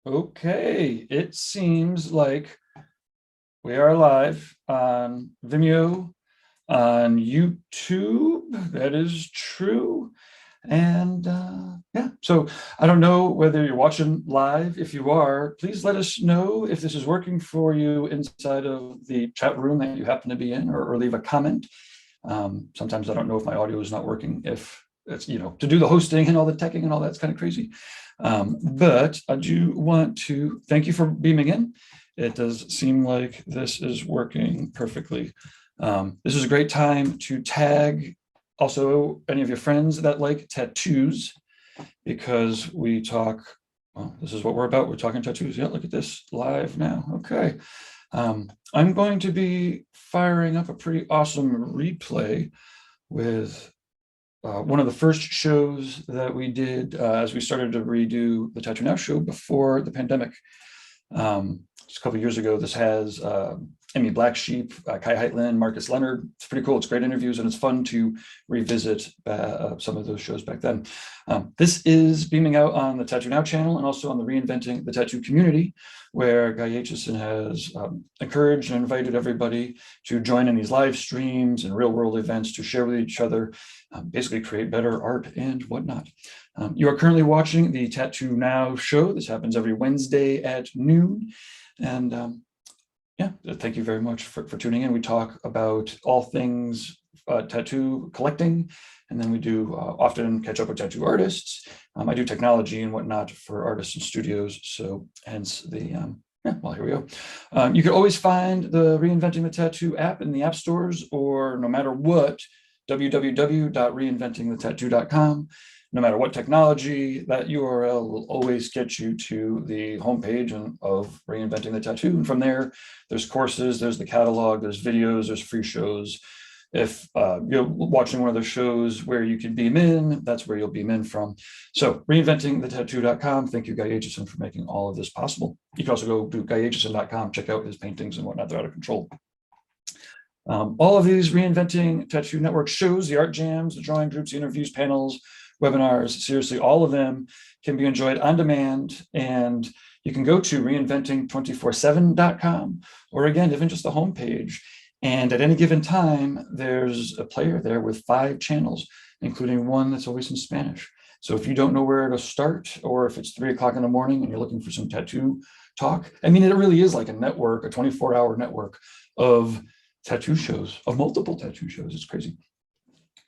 Okay, it seems like we are live on Vimeo, on YouTube. That is true. And yeah, so I don't know whether you're watching live. If you are, please let us know if this is working for you inside of the chat room that you happen to be in, or leave a comment. Sometimes I don't know if my audio is not working, if it's, to do the hosting and all the teching and all that's kind of crazy. But I do want to thank you for beaming in. It does seem like this is working perfectly. This is a great time to tag also any of your friends that like tattoos, because we talk, well, this is what we're about. We're talking tattoos. Yeah, look at this live now. Okay. I'm going to be firing up a pretty awesome replay with one of the first shows that we did as we started to redo the TattooNOW show before the pandemic. Just a couple of years ago. This has Emmy Black Sheep, Kai Heitlin, Marcus Leonard. It's pretty cool. It's great interviews, and it's fun to revisit some of those shows back then. This is beaming out on the TattooNOW channel and also on the Reinventing the Tattoo community, where Guy Aitchison has encouraged and invited everybody to join in these live streams and real world events to share with each other, basically create better art and whatnot. You are currently watching the TattooNOW show. This happens every Wednesday at noon. And yeah, thank you very much for tuning in. We talk about all things tattoo collecting, and then we do often catch up with tattoo artists. I do technology and whatnot for artists and studios, so hence the, yeah, well, here we go. You can always find the Reinventing the Tattoo app in the app stores, or no matter what, www.reinventingthetattoo.com. No matter what technology, that URL will always get you to the homepage of Reinventing the Tattoo. And from there, there's courses, there's the catalog, there's videos, there's free shows. If you're watching one of those shows where you can beam in, that's where you'll beam in from. So reinventingthetattoo.com. Thank you, Guy Aitchison, for making all of this possible. You can also go to guyaitchison.com, check out his paintings and whatnot. They're out of control. All of these Reinventing Tattoo Network shows, the art jams, the drawing groups, the interviews, panels, webinars, seriously, all of them can be enjoyed on demand. And you can go to reinventing247.com, or again, even just the homepage. And at any given time, there's a player there with 5 channels, including one that's always in Spanish. So if you don't know where to start, or if it's 3 o'clock in the morning and you're looking for some tattoo talk, I mean, it really is like a network, a 24-hour network of tattoo shows, of multiple tattoo shows. It's crazy.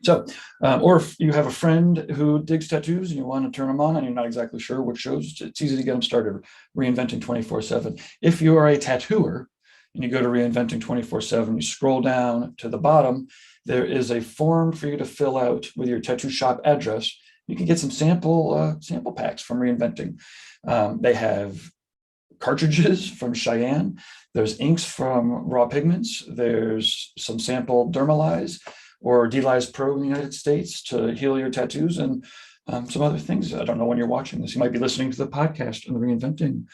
So, or if you have a friend who digs tattoos and you want to turn them on and you're not exactly sure which shows, it's easy to get them started. Reinventing 24/7. If you are a tattooer and you go to Reinventing 24/7, you scroll down to the bottom, there is a form for you to fill out with your tattoo shop address. You can get some sample packs from Reinventing. They have cartridges from Cheyenne. There's inks from Raw Pigments. There's some sample Dermalize or D-Lize Pro in the United States to heal your tattoos, and some other things. I don't know when you're watching this. You might be listening to the podcast on the Reinventing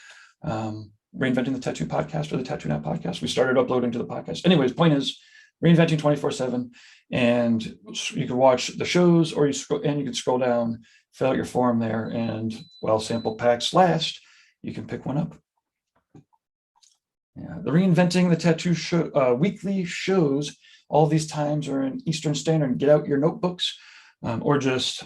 the Tattoo podcast or the TattooNOW podcast. We started uploading to the podcast. Anyways, point is Reinventing 24/7, and you can watch the shows, or you can scroll down, fill out your form there, and while sample packs last, you can pick one up. Yeah, the Reinventing the Tattoo show, weekly shows, all these times are in Eastern Standard. Get out your notebooks, or just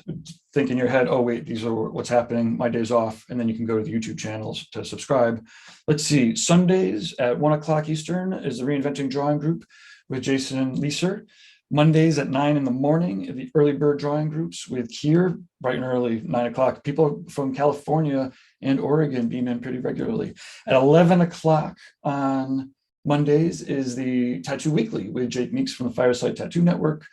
think in your head, oh, wait, these are what's happening, my day's off. And then you can go to the YouTube channels to subscribe. Let's see, Sundays at 1 o'clock Eastern is the Reinventing Drawing Group with Jason Leeser. Mondays at 9 in the morning, the early bird drawing groups with Kier, bright and early, 9 o'clock. People from California and Oregon beam in pretty regularly. At 11 o'clock on Mondays is the Tattoo Weekly with Jake Meeks from the Fireside Tattoo Network,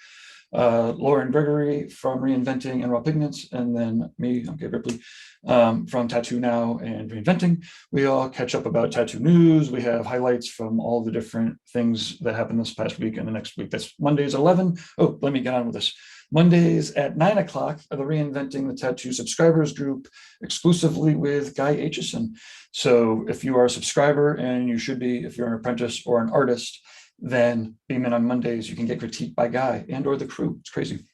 Lauren Gregory from Reinventing and Raw Pigments, and then me, I'm Gabe Ripley, from TattooNOW and Reinventing. We all catch up about tattoo news. We have highlights from all the different things that happened this past week and the next week. That's Mondays at 11. Oh, let me get on with this. Mondays at 9 o'clock are the Reinventing the Tattoo subscribers group, exclusively with Guy Aitchison. So if you are a subscriber, and you should be if you're an apprentice or an artist, then beam in on Mondays. You can get critiqued by Guy and or the crew. It's crazy.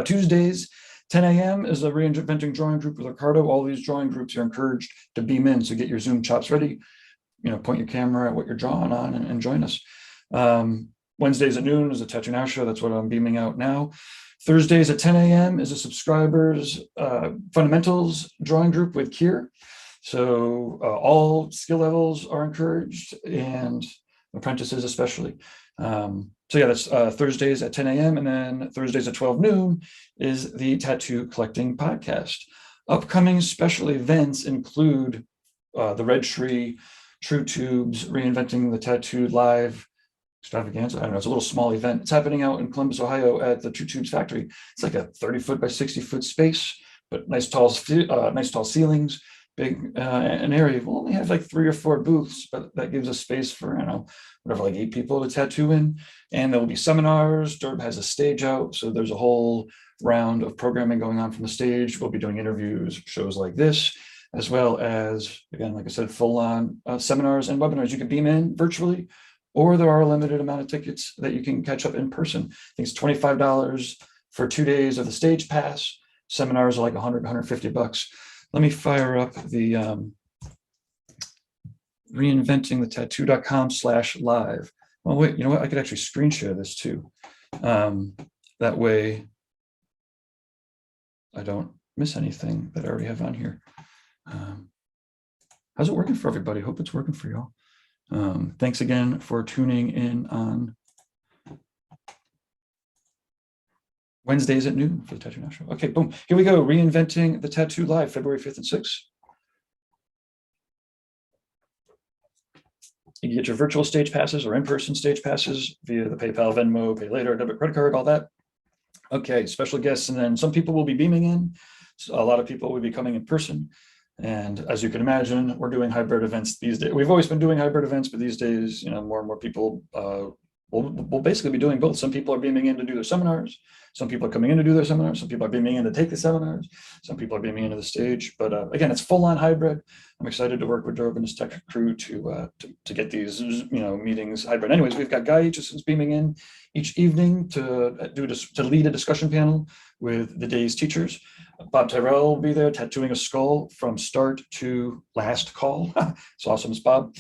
Tuesdays, 10 a.m. is a reinventing drawing group with Ricardo. All these drawing groups are encouraged to beam in, so get your Zoom chops ready. Point your camera at what you're drawing on and join us. Wednesdays at noon is a TattooNOW show. That's what I'm beaming out now. Thursdays at 10 a.m. is a subscribers fundamentals drawing group with Kier. So all skill levels are encouraged, and apprentices especially. So yeah, that's Thursdays at 10 a.m. and then Thursdays at 12 noon is the Tattoo Collecting Podcast. Upcoming special events include the Red Tree, True Tubes, Reinventing the Tattoo Live extravaganza. I don't know, it's a little small event. It's happening out in Columbus, Ohio at the True Tubes factory. It's like a 30-foot by 60-foot space, but nice tall ceilings. Big an area. We'll only have like 3 or 4 booths, but that gives us space for, whatever, like 8 people to tattoo in. And there will be seminars. Derb has a stage out, so there's a whole round of programming going on from the stage. We'll be doing interviews, shows like this, as well as, again, like I said, full-on seminars and webinars. You can beam in virtually, or there are a limited amount of tickets that you can catch up in person. I think it's $25 for 2 days of the stage pass. Seminars are like $100, $150. Let me fire up the reinventingthetattoo.com/live. Well, wait, you know what? I could actually screen share this too. That way I don't miss anything that I already have on here. How's it working for everybody? Hope it's working for y'all. Thanks again for tuning in on Wednesdays at noon for the TattooNOW show. Okay, boom. Here we go. Reinventing the Tattoo Live, February 5th and 6th. You can get your virtual stage passes or in-person stage passes via the PayPal, Venmo, Pay Later, debit, credit card, all that. Okay, special guests, and then some people will be beaming in. So a lot of people will be coming in person. And as you can imagine, we're doing hybrid events these days. We've always been doing hybrid events, but these days, more and more people we'll basically be doing both. Some people are beaming in to do their seminars. Some people are coming in to do their seminars. Some people are beaming in to take the seminars. Some people are beaming into the stage. But again, it's full-on hybrid. I'm excited to work with Derb and his tech crew to get these meetings hybrid. Anyways, we've got Guy Aitchison's beaming in each evening to lead a discussion panel with the day's teachers. Bob Tyrell will be there tattooing a skull from start to last call. It's awesome, it's Bob.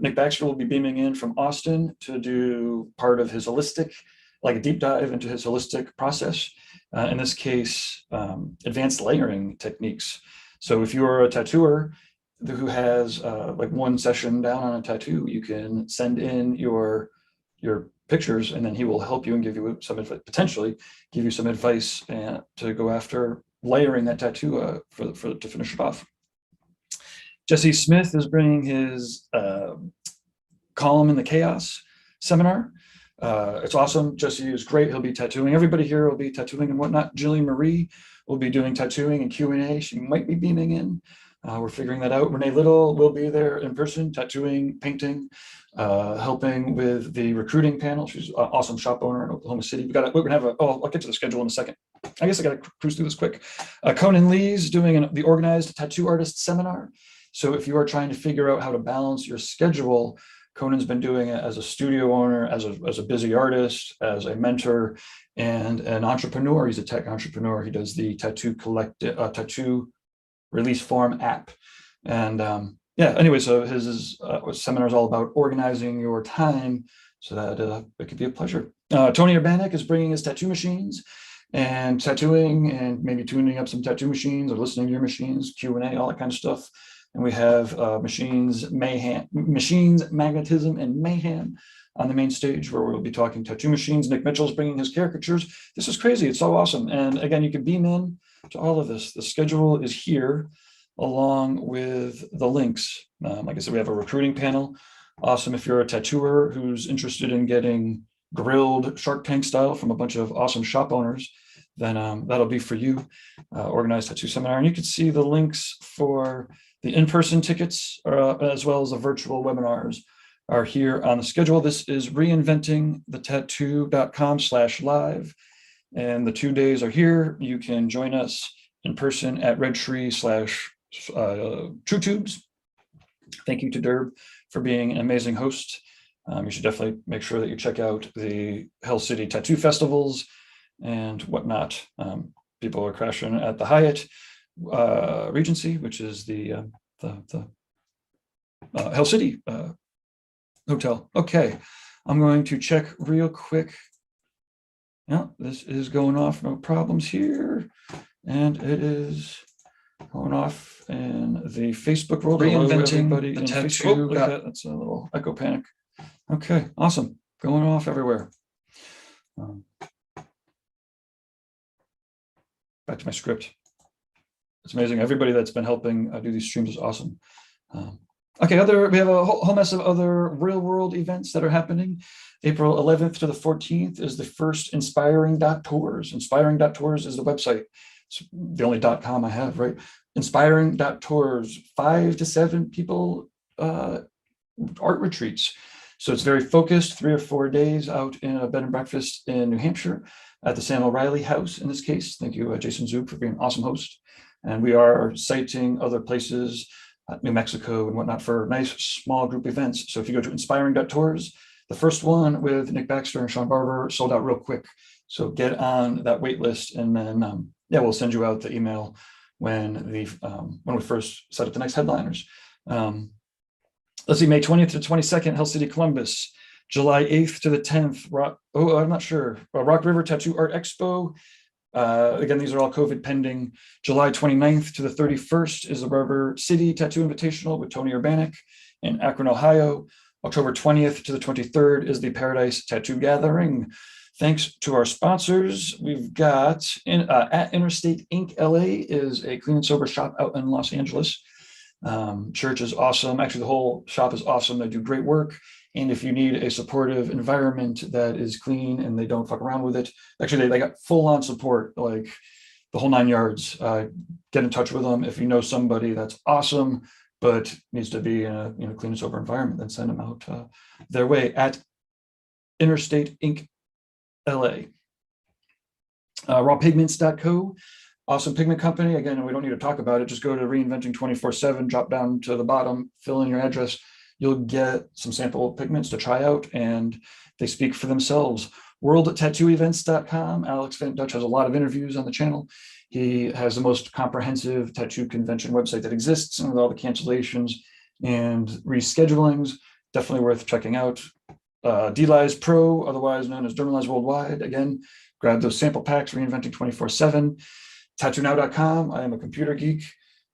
Nick Baxter will be beaming in from Austin to do part of his holistic, like a deep dive into his holistic process. In this case, advanced layering techniques. So if you're a tattooer who has like one session down on a tattoo, you can send in your pictures, and then he will help you and give you some advice, potentially give you some advice to go after layering that tattoo to finish it off. Jesse Smith is bringing his Column in the Chaos seminar. It's awesome. Jesse is great. He'll be tattooing. Everybody here will be tattooing and whatnot. Jillian Marie will be doing tattooing and Q&A. She might be beaming in. We're figuring that out. Renee Little will be there in person, tattooing, painting, helping with the recruiting panel. She's an awesome shop owner in Oklahoma City. We're gonna have I'll get to the schedule in a second. I guess I gotta cruise through this quick. Conan Lee's doing the organized tattoo artist seminar. So if you are trying to figure out how to balance your schedule, Conan's been doing it as a studio owner, as a busy artist, as a mentor, and an entrepreneur. He's a tech entrepreneur. He does the tattoo release form app. And yeah, anyway, so his seminar is all about organizing your time so that it could be a pleasure. Tony Urbanek is bringing his tattoo machines and tattooing and maybe tuning up some tattoo machines or listening to your machines, Q&A, all that kind of stuff. And we have machines, magnetism, and mayhem on the main stage, where we'll be talking tattoo machines. Nick Mitchell's bringing his caricatures. This is crazy. It's so awesome. And again, you can beam in to all of this. The schedule is here along with the links. Like I said, we have a recruiting panel. Awesome if you're a tattooer who's interested in getting grilled Shark Tank style from a bunch of awesome shop owners, then that'll be for you. Organized tattoo seminar. And you can see the links for the in-person tickets, as well as the virtual webinars, are here on the schedule. This is reinventingthetattoo.com/live. And the 2 days are here. You can join us in person at Red Tree / True Tubes. Thank you to Derb for being an amazing host. You should definitely make sure that you check out the Hell City Tattoo Festivals and whatnot. people are crashing at the Hyatt Regency, which is the Hell City hotel. Okay, I'm going to check real quick. Yeah, this is going off, no problems here. And it is going off in the Facebook world. Reinventing Everybody the in tattoo. Facebook. Oh, look at that. That's a little echo panic. Okay, awesome. Going off everywhere. Back to my script. It's amazing. Everybody that's been helping do these streams is awesome. Okay, we have a whole mess of other real world events that are happening. April 11th to the 14th is the first Inspiring.Tours. Inspiring.Tours is the website. It's the only .com I have, right? Inspiring.Tours, 5 to 7 people art retreats. So it's very focused, 3 or 4 days out in a bed and breakfast in New Hampshire at the Sam O'Reilly House in this case. Thank you, Jason Zug, for being an awesome host. And we are citing other places, New Mexico and whatnot, for nice small group events. So if you go to Inspiring.Tours, the first one with Nick Baxter and Sean Barber sold out real quick. So get on that wait list, and then yeah, we'll send you out the email when we first set up the next headliners. Let's see, May 20th to 22nd, Hell City, Columbus. July 8th to the 10th, I'm not sure. Rock River Tattoo Art Expo. Again, these are all COVID pending. July 29th to the 31st is the River City Tattoo Invitational with Tony Urbanek in Akron, Ohio. October 20th to the 23rd is the Paradise Tattoo Gathering. Thanks to our sponsors, we've got at Interstate Ink LA is a clean and sober shop out in Los Angeles. Church is awesome. Actually, the whole shop is awesome. They do great work. And if you need a supportive environment that is clean and they don't fuck around with it, actually they got full on support, like the whole 9 yards. Get in touch with them. If you know somebody that's awesome, but needs to be in a clean and sober environment, then send them out their way at Interstate Ink LA. Rawpigments.co. Awesome pigment company. Again, we don't need to talk about it. Just go to Reinventing 24/7, drop down to the bottom, fill in your address. You'll get some sample pigments to try out, and they speak for themselves. WorldTattooEvents.com. Alex Van Dutch has a lot of interviews on the channel. He has the most comprehensive tattoo convention website that exists, and with all the cancellations and reschedulings, definitely worth checking out. DLize Pro, otherwise known as Dermalize Worldwide. Again, grab those sample packs, Reinventing 24/7. TattooNOW.com. I am a computer geek,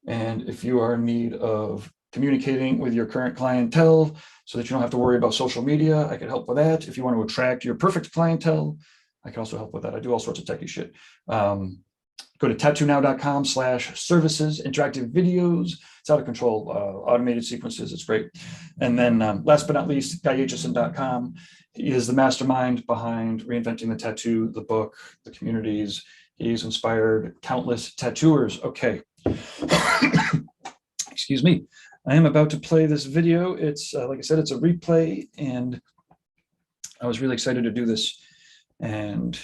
and if you are in need of communicating with your current clientele so that you don't have to worry about social media, I can help with that. If you want to attract your perfect clientele, I can also help with that. I do all sorts of techie shit. Go to TattooNOW.com/services, interactive videos. It's out of control, automated sequences. It's great. And then last but not least, GuyAitchison.com. He is the mastermind behind Reinventing the Tattoo, the book, the communities. He's inspired countless tattooers. Okay. Excuse me. I am about to play this video. It's, like I said, it's a replay, and I was really excited to do this. And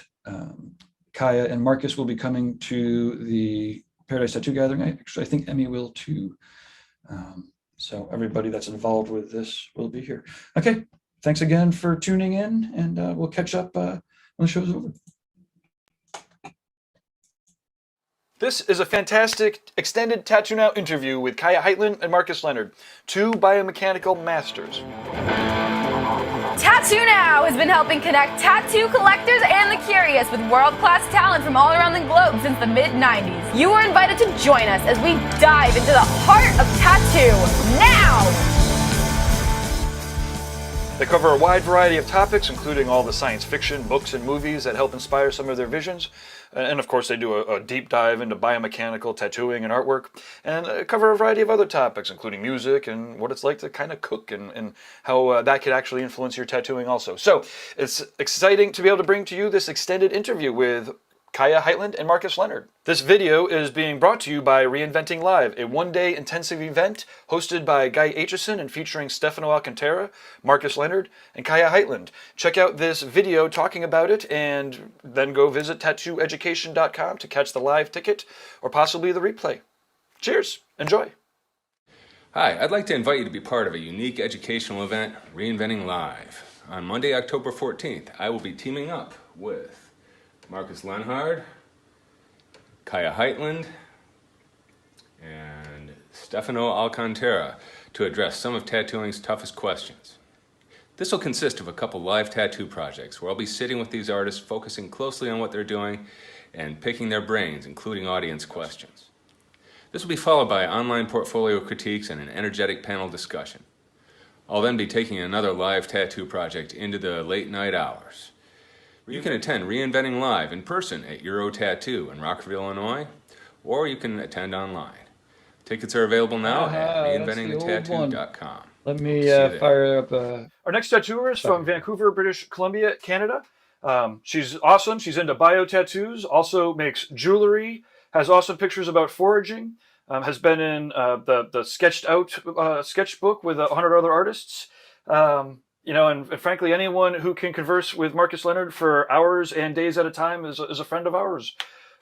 Kaya and Marcus will be coming to the Paradise Tattoo Gathering. I think Emmy will too. So everybody that's involved with this will be here. Okay. Thanks again for tuning in, and we'll catch up when the show's over. This is a fantastic extended TattooNOW interview with Kaya Heitlin and Marcus Leonard, two biomechanical masters. TattooNOW has been helping connect tattoo collectors and the curious with world-class talent from all around the globe since the mid-90s. You are invited to join us as we dive into the heart of tattoo now! They cover a wide variety of topics, including all the science fiction, books, and movies that help inspire some of their visions. And of course, they do a deep dive into biomechanical tattooing and artwork, and cover a variety of other topics, including music and what it's like to kind of cook, and how that could actually influence your tattooing also. So it's exciting to be able to bring to you this extended interview with Kaya Heitlin and Marcus Leonard. This video is being brought to you by Reinventing Live, a one-day intensive event hosted by Guy Aitchison and featuring Stefano Alcantara, Marcus Leonard, and Kaya Heitlin. Check out this video talking about it, and then go visit tattooeducation.com to catch the live ticket or possibly the replay. Cheers. Enjoy. Hi, I'd like to invite you to be part of a unique educational event, Reinventing Live. On Monday, October 14th, I will be teaming up with Marcus Leonard, Kaya Heitland, and Stefano Alcantara to address some of tattooing's toughest questions. This will consist of a couple live tattoo projects where I'll be sitting with these artists, focusing closely on what they're doing and picking their brains, including audience questions. This will be followed by online portfolio critiques and an energetic panel discussion. I'll then be taking another live tattoo project into the late night hours. You can attend Reinventing Live in person at Euro Tattoo in Rockville, Illinois, or you can attend online. Tickets are available now at reinventingthetattoo.com. Let me fire up Our next tattooer is from Vancouver, British Columbia, Canada. She's awesome. She's into bio tattoos, also makes jewelry, has awesome pictures about foraging, has been in the Sketched Out sketchbook with 100 other artists. You know, and frankly, anyone who can converse with Marcus Leonard for hours and days at a time is a friend of ours.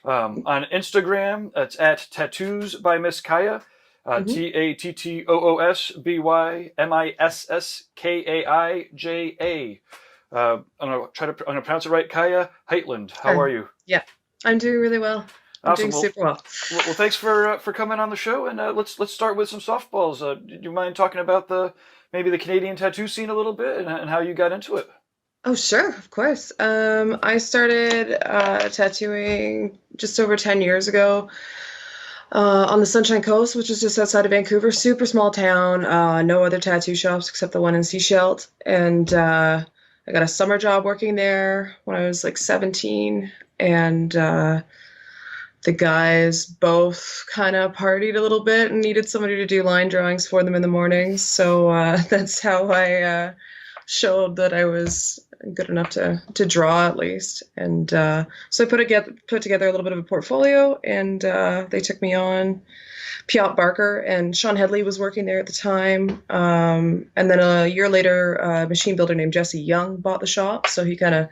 On Instagram, it's at Tattoos by Miss Kaya. TattooNOWSBYMISSKAIJA. I'm gonna pronounce it right. Kaya Heitland. How are you? Yeah, I'm doing really well. I'm Awesome. doing super well. Well, thanks for coming on the show, and let's start with some softballs. Do you mind talking about maybe the Canadian tattoo scene a little bit and how you got into it? Oh, sure, of course. I started tattooing just over 10 years ago on the Sunshine Coast, which is just outside of Vancouver. Super small town, no other tattoo shops except the one in Sechelt. And I got a summer job working there when I was like 17. And the guys both kind of partied a little bit and needed somebody to do line drawings for them in the mornings. So that's how I showed that I was good enough to draw, at least. And so I put together a little bit of a portfolio, and they took me on. Piot Barker and Sean Headley was working there at the time. And then a year later, a machine builder named Jesse Young bought the shop. So he kind of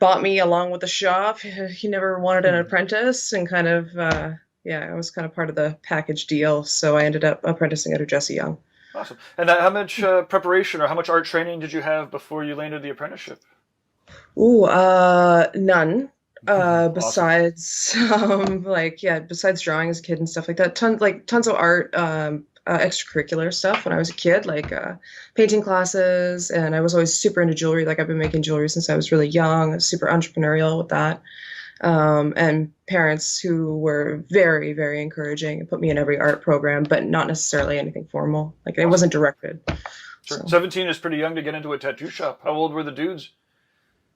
bought me along with the shop. He never wanted an apprentice, and kind of, I was kind of part of the package deal. So I ended up apprenticing under Jesse Young. Awesome. And how much preparation or how much art training did you have before you landed the apprenticeship? Ooh, none. Awesome. Besides, besides drawing as a kid and stuff like that, tons of art, extracurricular stuff when I was a kid, like painting classes, and I was always super into jewelry. Like, I've been making jewelry since I was really young. I was super entrepreneurial with that. And parents who were very, very encouraging and put me in every art program, but not necessarily anything formal. Like, it wasn't directed. Sure. So. 17 is pretty young to get into a tattoo shop. How old were the dudes?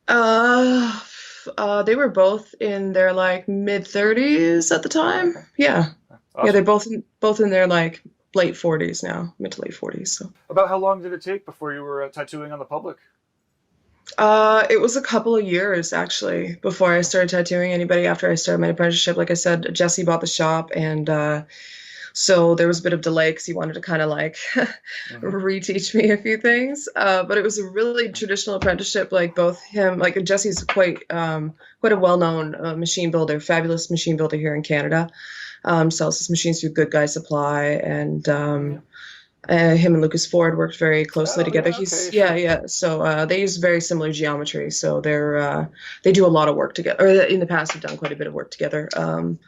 They were both in their like mid 30s at the time. Okay. Yeah. Awesome. Yeah, they're both in their like late 40s now, mid to late 40s. So. About how long did it take before you were tattooing on the public? It was a couple of years actually before I started tattooing anybody after I started my apprenticeship. Like I said, Jesse bought the shop, and so there was a bit of delay because he wanted to kind of like reteach me a few things. But it was a really traditional apprenticeship. Like both him, like Jesse's quite a well-known machine builder, fabulous machine builder here in Canada. Sells his machines through Good Guy Supply, and him and Lucas Ford worked very closely together. So they use very similar geometry. So they do a lot of work together, or in the past have done quite a bit of work together. Do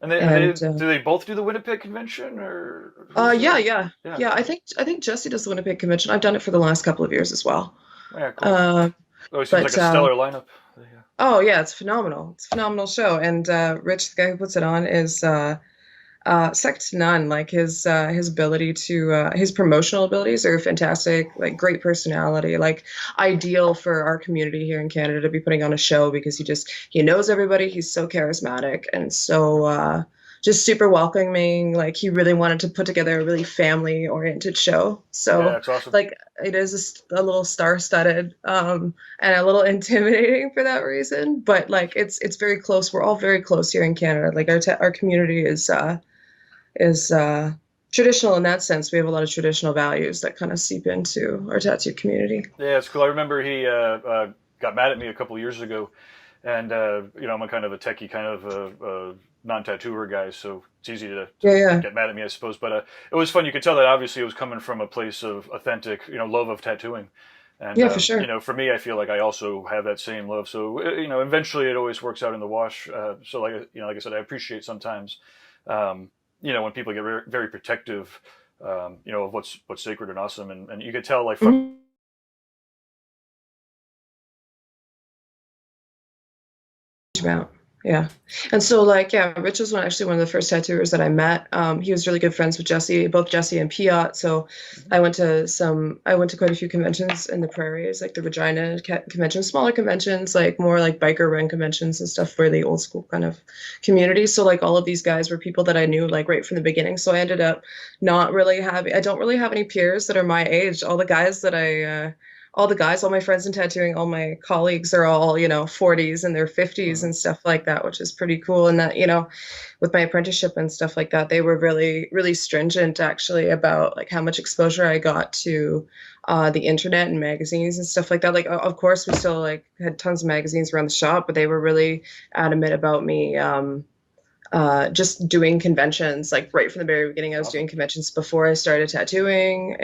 they both do the Winnipeg Convention, or? Yeah. I think Jesse does the Winnipeg Convention. I've done it for the last couple of years as well. Yeah, cool. Always seems like a stellar lineup. Yeah. Oh yeah, it's phenomenal. It's a phenomenal show, and Rich, the guy who puts it on, is second to none. Like his ability to his promotional abilities are fantastic. Like, great personality. Like, ideal for our community here in Canada to be putting on a show, because he knows everybody. He's so charismatic and so just super welcoming. Like, he really wanted to put together a really family oriented show. So yeah, that's awesome. Like, it is a little star-studded and a little intimidating for that reason. But like, it's very close. We're all very close here in Canada. Like, our community is traditional in that sense. We have a lot of traditional values that kind of seep into our tattoo community. Yeah, it's cool. I remember he got mad at me a couple of years ago, and I'm a kind of a techie kind of non-tattooer guy, so it's easy to get mad at me, I suppose. But it was fun. You could tell that obviously it was coming from a place of authentic, love of tattooing, And Yeah, for sure. you know, for me, I feel like I also have that same love. So you know, eventually it always works out in the wash. So like you know, like I said, I appreciate sometimes, you know, when people get very, very protective, you know, of what's sacred and awesome, and you could tell like from Mhm. About. Yeah. And so like, yeah, Rich was actually one of the first tattooers that I met. He was really good friends with Jesse, both Jesse and Piot. So I went to quite a few conventions in the prairies, like the Regina convention, smaller conventions, like more like biker run conventions and stuff for the old school kind of community. So like all of these guys were people that I knew like right from the beginning. So I ended up not really having, I don't really have any peers that are my age. All my friends in tattooing, all my colleagues are all, you know, 40s and their 50s and stuff like that, which is pretty cool. And that, you know, with my apprenticeship and stuff like that, they were really, really stringent actually about like how much exposure I got to the internet and magazines and stuff like that. Like, of course, we still like had tons of magazines around the shop, but they were really adamant about me just doing conventions. Like right from the very beginning, I was doing conventions before I started tattooing,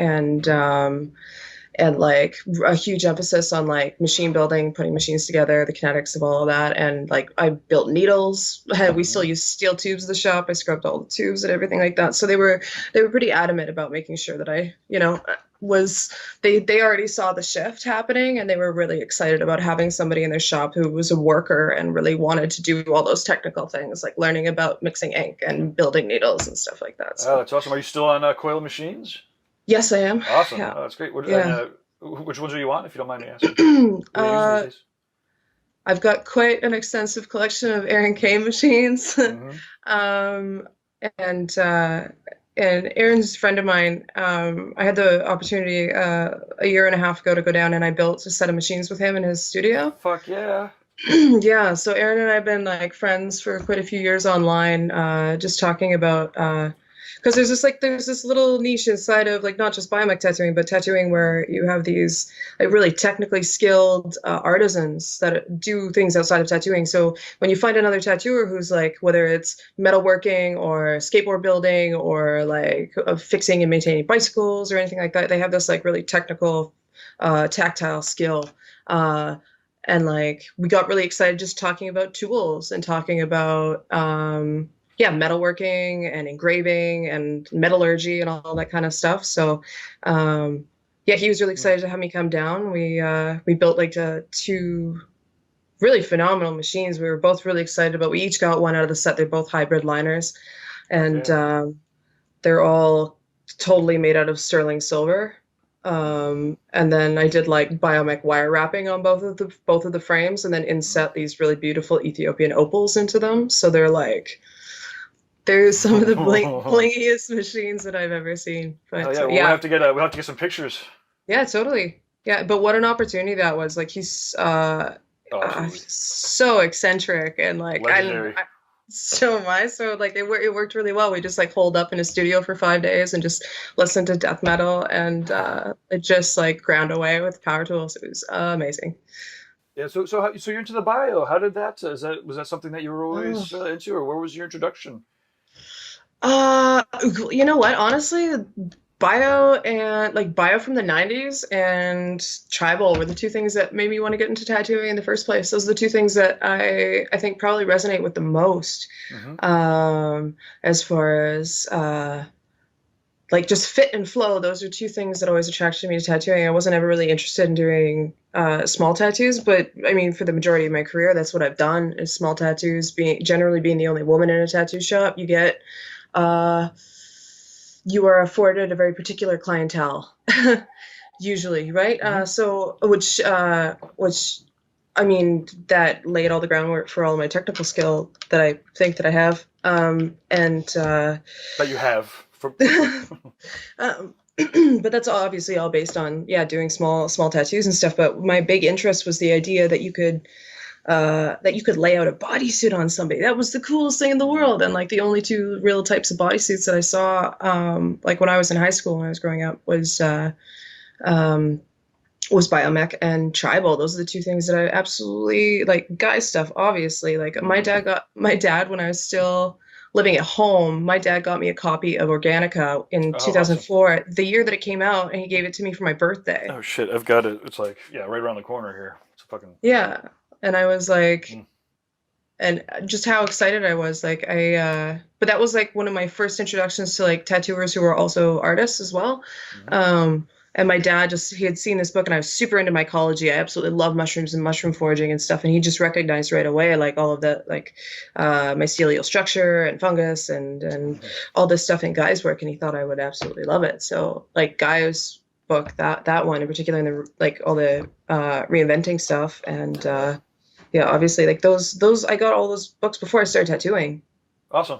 and like a huge emphasis on like machine building, putting machines together, the kinetics of all of that. And like I built needles. We still use steel tubes in the shop. I scrubbed all the tubes and everything like that. So they were pretty adamant about making sure that I, you know, they already saw the shift happening, and they were really excited about having somebody in their shop who was a worker and really wanted to do all those technical things, like learning about mixing ink and building needles and stuff like that. So. Oh, that's awesome. Are you still on coil machines? Yes, I am. Awesome. Yeah. Oh, that's great. Yeah. Which ones are you on, if you don't mind me asking? What are you using these days? I've got quite an extensive collection of Aaron K machines. Mm-hmm. And Aaron's a friend of mine. I had the opportunity a year and a half ago to go down, and I built a set of machines with him in his studio. Fuck yeah. Yeah, so Aaron and I have been like friends for quite a few years online, just talking about because there's this little niche inside of like not just biomech tattooing, but tattooing where you have these like really technically skilled artisans that do things outside of tattooing. So when you find another tattooer who's like, whether it's metalworking or skateboard building or like fixing and maintaining bicycles or anything like that, they have this like really technical tactile skill. And like we got really excited just talking about tools and talking about metalworking and engraving and metallurgy and all that kind of stuff. So he was really excited to have me come down. We built like two really phenomenal machines. We were both really excited about. We each got one out of the set. They're both hybrid liners, and they're all totally made out of sterling silver. And then I did like biomech wire wrapping on both of the frames, and then inset these really beautiful Ethiopian opals into them. So they're some of the blingiest machines that I've ever seen. But We'll have to get some pictures. Yeah, totally. Yeah, but what an opportunity that was. Like he's so eccentric and like legendary. So am I. So like it worked really well. We just like holed up in a studio for 5 days and just listened to death metal, and it just like ground away with power tools. It was amazing. Yeah. So you're into the bio. How did that? Was that something that you were always into, or where was your introduction? You know what? Honestly, bio from the 90s and tribal were the two things that made me want to get into tattooing in the first place. Those are the two things that I think probably resonate with the most. As far as like just fit and flow, those are two things that always attracted me to tattooing. I wasn't ever really interested in doing small tattoos, but I mean, for the majority of my career, that's what I've done is small tattoos. Generally being the only woman in a tattoo shop, you are afforded a very particular clientele, usually, right? Which I mean, that laid all the groundwork for all of my technical skill that I think that I have, that you have. But that's obviously all based on doing small tattoos and stuff. But my big interest was the idea that you could lay out a bodysuit on somebody. That was the coolest thing in the world. And like the only two real types of bodysuits that I saw, like when I was in high school, when I was growing up, was biomech and tribal. Those are the two things that I absolutely like. Guy stuff, obviously. Like my dad when I was still living at home, my dad got me a copy of Organica in Oh, 2004, the year that it came out, and he gave it to me for my birthday. Oh shit, I've got it. It's like, yeah, right around the corner here. It's a fucking. Yeah, and I was like, Mm. and just how excited I was, like but that was like one of my first introductions to like tattooers who were also artists as well. And my dad he had seen this book, and I was super into mycology. I absolutely love mushrooms and mushroom foraging and stuff, and he just recognized right away like all of that, like mycelial structure and fungus and all this stuff in Guy's work, and he thought I would absolutely love it. So like Guy's book, that one in particular, and the like all the reinventing stuff, and yeah, obviously like those I got all those books before I started tattooing. Awesome.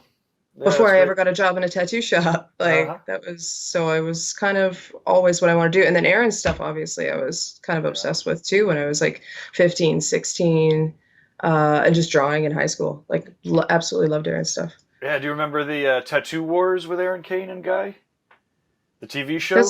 Yeah, Before that's I great. ever got a job in a tattoo shop. Like that was, so I was kind of always what I want to do. And then Aaron's stuff, obviously, I was kind of obsessed with too when I was like 15, 16, and just drawing in high school. Like absolutely loved Aaron's stuff. Yeah, do you remember the Tattoo Wars with Aaron Kane and Guy? The TV show?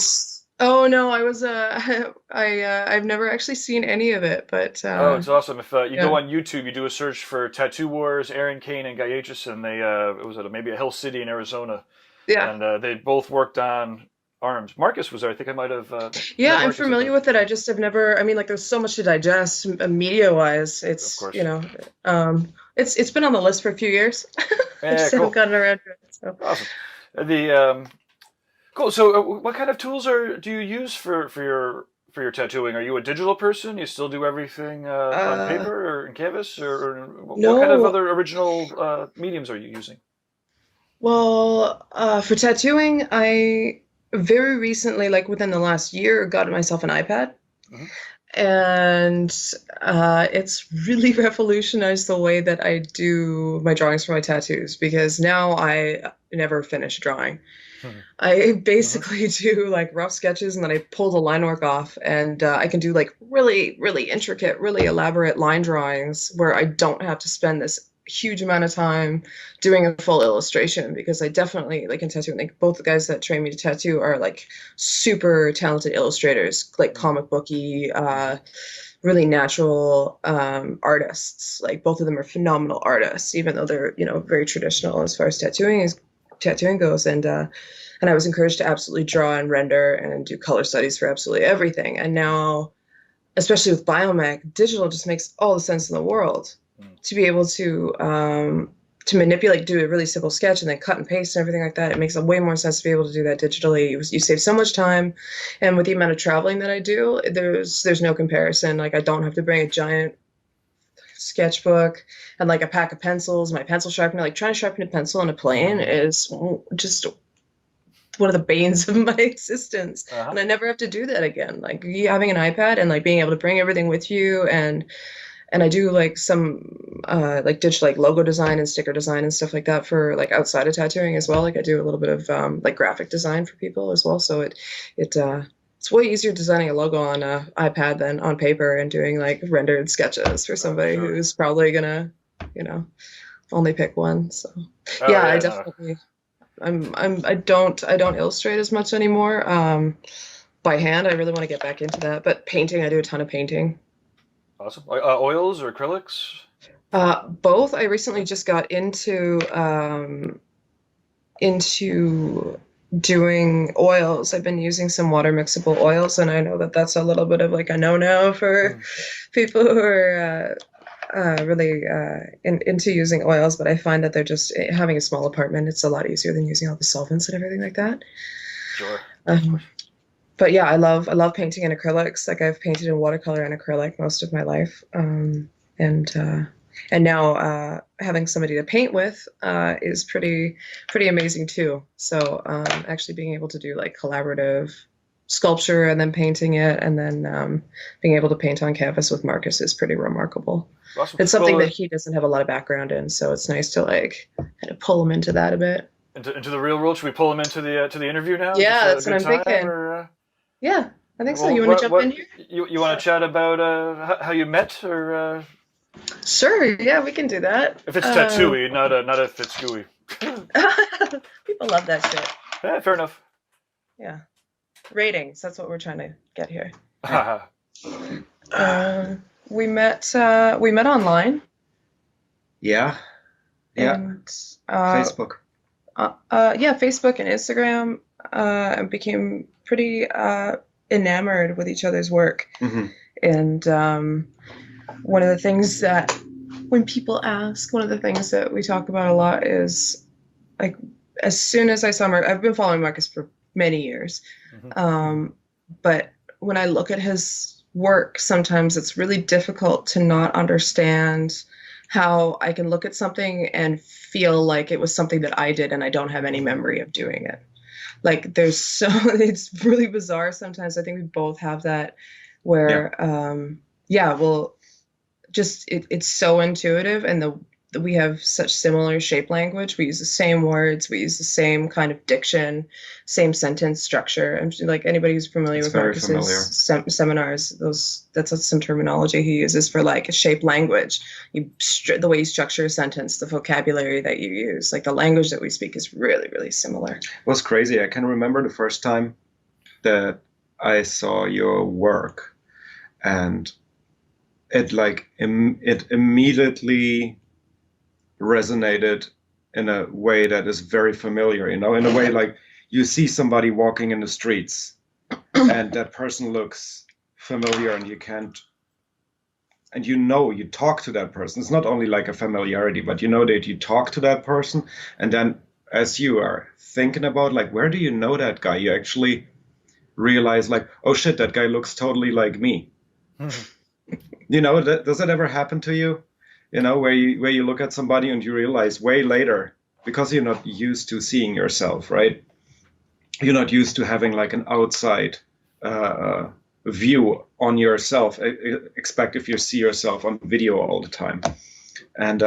Oh no, I was I've never actually seen any of it, but oh, it's awesome. If you go on YouTube, you do a search for Tattoo Wars, Aaron Kane and Guy Aitchison. They it was at maybe a Hill City in Arizona. Yeah. And they both worked on arms. Marcus was there. I think I might have yeah, I'm familiar with it. I just have never, I mean, like there's so much to digest media wise. It's you know, it's been on the list for a few years. I just haven't gotten around to it. So. Awesome. The cool. So, what kind of tools do you use for your tattooing? Are you a digital person? You still do everything on paper or in canvas, or no. What kind of other original mediums are you using? Well, for tattooing, I very recently, like within the last year, got myself an iPad, and it's really revolutionized the way that I do my drawings for my tattoos, because now I never finish drawing. I basically do like rough sketches, and then I pull the line work off, and I can do like really, really intricate, really elaborate line drawings where I don't have to spend this huge amount of time doing a full illustration, because I definitely like in tattooing, like both the guys that train me to tattoo are like super talented illustrators, like comic booky, really natural artists. Like both of them are phenomenal artists, even though they're, you know, very traditional as far as tattooing goes. And I was encouraged to absolutely draw and render and do color studies for absolutely everything. And now, especially with Biomech, digital just makes all the sense in the world to be able to manipulate, do a really simple sketch and then cut and paste and everything like that. It makes way more sense to be able to do that digitally. You save so much time, and with the amount of traveling that I do, there's no comparison. Like I don't have to bring a giant sketchbook and like a pack of pencils, my pencil sharpener. Like trying to sharpen a pencil on a plane is just one of the banes of my existence. And I never have to do that again. Like having an iPad and like being able to bring everything with you, and I do like some like digital like logo design and sticker design and stuff like that for like outside of tattooing as well. Like I do a little bit of like graphic design for people as well. So it's way easier designing a logo on an iPad than on paper and doing like rendered sketches for somebody who's probably gonna, you know, only pick one. So I definitely I don't illustrate as much anymore by hand. I really want to get back into that. But painting, I do a ton of painting. Awesome. Oils or acrylics? Both. I recently just got into doing oils. I've been using some water mixable oils, and I know that that's a little bit of like a no-no for people who are really into using oils, but I find that they're just, having a small apartment, it's a lot easier than using all the solvents and everything like that. Sure. But yeah, I love painting in acrylics. Like I've painted in watercolor and acrylic most of my life. And now having somebody to paint with is pretty amazing too. So actually being able to do like collaborative sculpture and then painting it, and then being able to paint on canvas with Marcus is pretty remarkable. Awesome. It's something that he doesn't have a lot of background in, so it's nice to like kind of pull him into that a bit. Into the real world. Should we pull him into the interview now? Yeah, that's what I'm thinking. Yeah, I think so. You want to jump in here? You want to chat about how you met, or? Sure. Yeah, we can do that. If it's tattooey, not if it's gooey. People love that shit. Yeah, fair enough. Yeah. Ratings. That's what we're trying to get here. We met online. Yeah. Yeah. And Facebook. yeah, Facebook and Instagram, and became pretty enamored with each other's work. Hmm. And one of the things that when people ask, one of the things that we talk about a lot is like, as soon as I saw Mark, I've been following Marcus for many years, but when I look at his work, sometimes it's really difficult to not understand how I can look at something and feel like it was something that I did and I don't have any memory of doing it. Like it's really bizarre sometimes. I think we both have that where, it's so intuitive, and we have such similar shape language. We use the same words, we use the same kind of diction, same sentence structure. And like anybody who's familiar with Marcus's seminars, that's some terminology he uses for like a shape language. The way you structure a sentence, the vocabulary that you use, like the language that we speak is really, really similar. It was crazy. I can remember the first time that I saw your work, and it immediately resonated in a way that is very familiar, in a way like you see somebody walking in the streets and that person looks familiar, and you talk to that person. It's not only like a familiarity, but that you talk to that person, and then as you are thinking about like, where do you know that guy, you actually realize like, oh shit, that guy looks totally like me. Does that ever happen to you? Where you look at somebody and you realize way later, because you're not used to seeing yourself, right? You're not used to having like an outside view on yourself. Expect if you see yourself on video all the time. And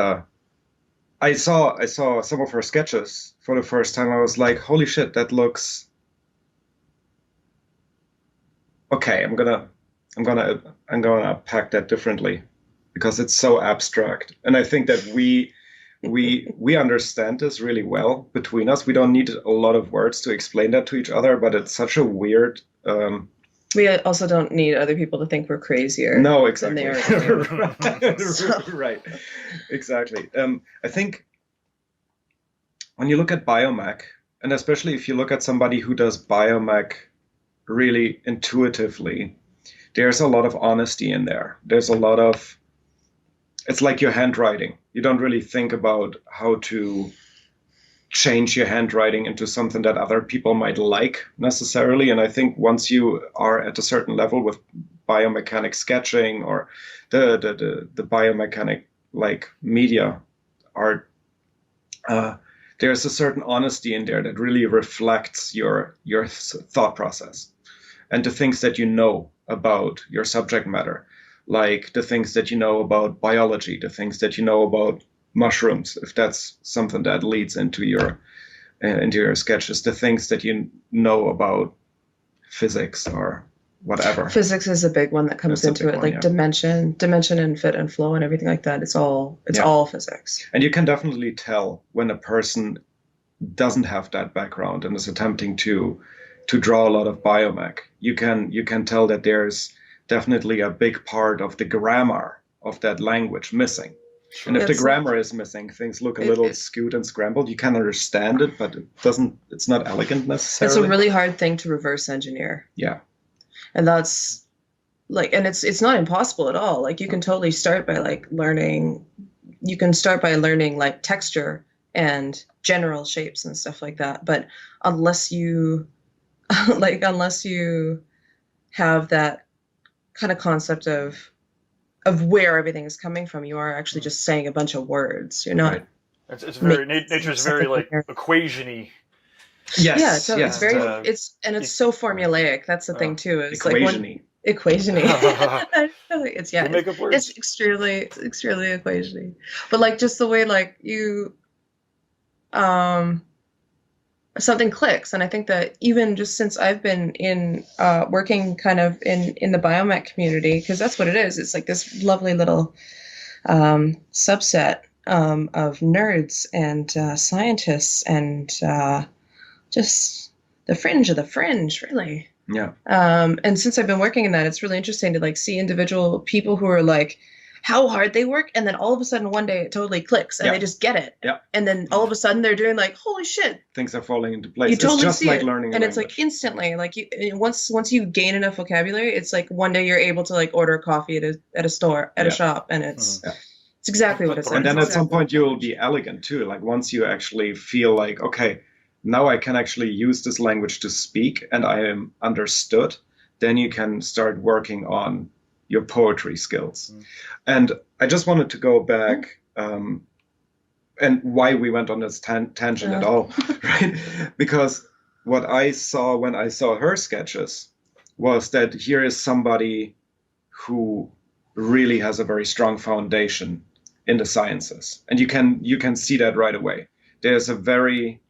I saw some of her sketches for the first time. I was like, holy shit, that looks okay. I'm gonna pack that differently, because it's so abstract. And I think that we understand this really well between us. We don't need a lot of words to explain that to each other, but it's such a weird... we also don't need other people to think we're crazier. No, exactly. Than they are. Right. Exactly. I think when you look at biomech, and especially if you look at somebody who does biomech really intuitively, there's a lot of honesty in there. There's a lot of... It's like your handwriting. You don't really think about how to change your handwriting into something that other people might like necessarily. And I think once you are at a certain level with biomechanic sketching or the biomechanic like media art, there's a certain honesty in there that really reflects your thought process and the things that you know about your subject matter. Like the things that you know about biology, the things that you know about mushrooms, if that's something that leads into your sketches, the things that you know about physics or whatever. Physics is a big one that comes into it, like dimension and fit and flow and everything like that. It's all physics. And you can definitely tell when a person doesn't have that background and is attempting to draw a lot of biomech. You can tell that there's definitely a big part of the grammar of that language missing. Sure. And if the grammar is missing, things look a little skewed and scrambled. You can understand it, but it's not elegant necessarily. It's a really hard thing to reverse engineer. Yeah. And that's like, and it's not impossible at all. Like you can totally start by learning like texture and general shapes and stuff like that. But unless you have that kind of concept of where everything is coming from, you are actually just saying a bunch of words. You're not. Right. It's very nature's very like equation-y. Yes. Yeah. So yes. It's so formulaic. That's the thing too. It's equation-y. Equation-y. It's it's extremely equation-y. But like just the way like you something clicks. And I think that even just since I've been in working kind of in the biomech community, because that's what it is. It's like this lovely little subset of nerds and scientists and just the fringe of the fringe, really. Yeah. And since I've been working in that, it's really interesting to like see individual people who are like how hard they work, and then all of a sudden one day it totally clicks and Yeah. they just get it. Yeah. And then all of a sudden they're doing like, holy shit. Things are falling into place. You totally it's just see like it. learning a and it's like language. instantly, like once you gain enough vocabulary, it's like one day you're able to like order coffee at a store, at a shop, and it's exactly what it's like. And then at some point you will be elegant too. Like once you actually feel like, okay, now I can actually use this language to speak and I am understood, then you can start working on your poetry skills. And I just wanted to go back and why we went on this tangent at all, right? Because what I saw when I saw her sketches was that here is somebody who really has a very strong foundation in the sciences, and you can see that right away. There's a very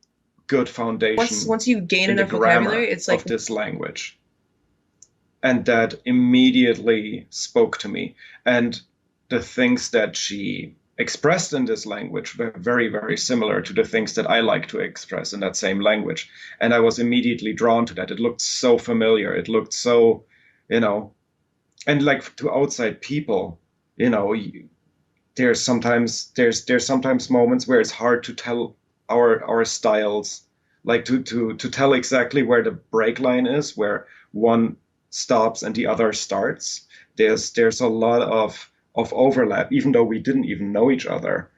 good foundation. Once you gain in the enough vocabulary, grammar it's like of this language, and that immediately spoke to me. And the things that she expressed in this language were very, very similar to the things that I like to express in that same language. And I was immediately drawn to that. It looked so familiar. It looked so, and like to outside people, there's sometimes moments where it's hard to tell our styles, like to tell exactly where the break line is, where one stops and the other starts. There's a lot of overlap, even though we didn't even know each other.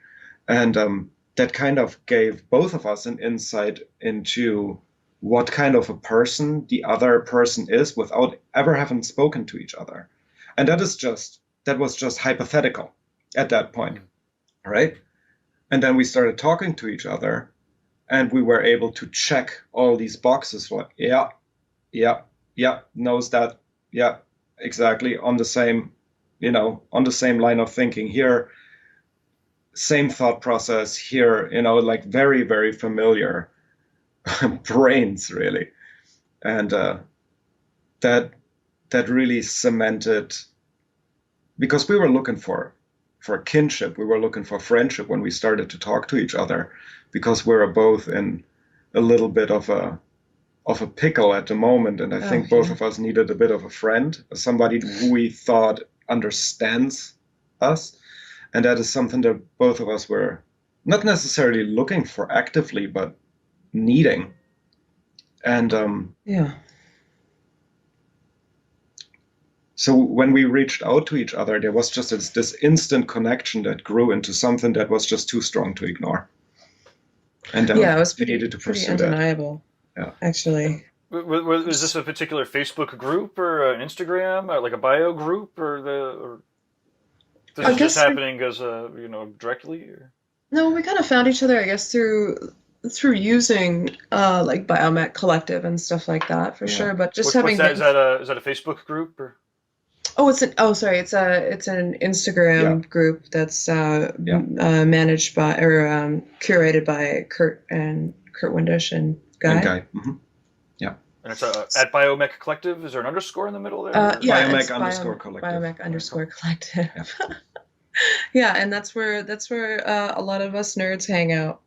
And that kind of gave both of us an insight into what kind of a person the other person is without ever having spoken to each other. And that was just hypothetical at that point, right? And then we started talking to each other, and we were able to check all these boxes. Like, yeah, knows that, yeah, exactly, on the same line of thinking here, same thought process here, like very, very familiar brains, really. And that really cemented, because we were looking for kinship, we were looking for friendship when we started to talk to each other, because we were both in a little bit of a pickle at the moment. And I think both of us needed a bit of a friend, somebody who we thought understands us. And that is something that both of us were not necessarily looking for actively, but needing. And so when we reached out to each other, there was just this instant connection that grew into something that was just too strong to ignore. And then it was we needed to pretty pursue that. undeniable. Yeah, actually. Was this a particular Facebook group or an Instagram, or like a bio group, or this is just happening as directly? Or? No, we kind of found each other, I guess, through using like Biomech Collective and stuff like that, for sure. But just having what's that? Is that a Facebook group or? Oh, it's an Instagram group that's managed by or curated by Kurt Windisch and Guy. Mm-hmm. Yeah. And it's at Biomech Collective. Is there an underscore in the middle there? Biomech _collective. Biomech _collective. Yeah, and that's where a lot of us nerds hang out.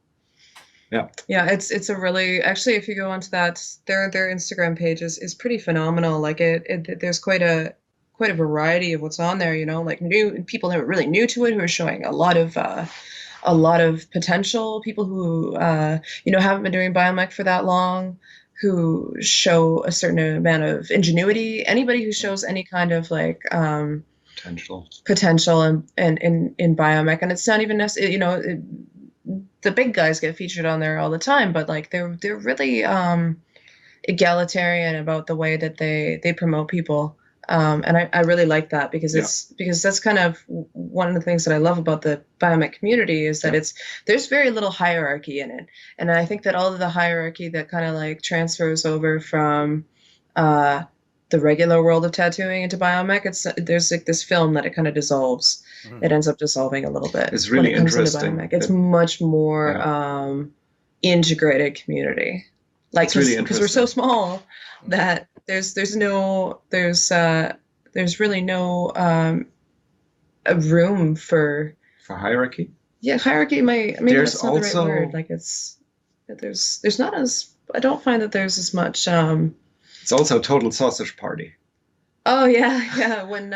Yeah. Yeah, it's a really, actually, if you go onto that, their Instagram page is pretty phenomenal. Like there's quite a variety of what's on there, like new people that are really new to it, who are showing a lot of potential, people who haven't been doing Biomech for that long, who show a certain amount of ingenuity. Anybody who shows any kind of like potential in Biomech, and it's not even necessarily, the big guys get featured on there all the time, but like they're really egalitarian about the way that they promote people. And I really like that, because because that's kind of one of the things that I love about the Biomech community, is that there's very little hierarchy in it. And I think that all of the hierarchy that kind of like transfers over from the regular world of tattooing into Biomech, there's like this film that it kind of dissolves. Mm-hmm. It ends up dissolving a little bit. It's really interesting. It's much much integrated community. Like, because we're so small that there's really no a room for hierarchy. Yeah, hierarchy. Maybe that's not also the right word. Like there's not as, I don't find that there's as much. It's also a total sausage party. Oh yeah. When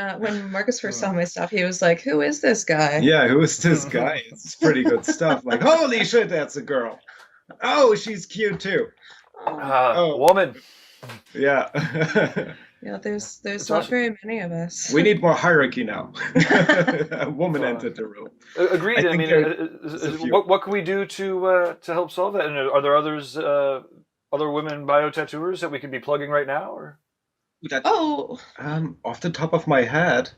Marcus first saw my stuff, he was like, "Who is this guy?" Yeah, who is this guy? It's pretty good stuff. Like, holy shit, that's a girl. Oh, she's cute too. Oh, Woman. yeah. Yeah, there's That's not awesome. very many of us. We need more hierarchy now. A woman entered the room. Agreed. I think mean, there's a few. what can we do to help solve that? And are there other women bio tattooers that we could be plugging right now? Or Oh, Off the top of my head,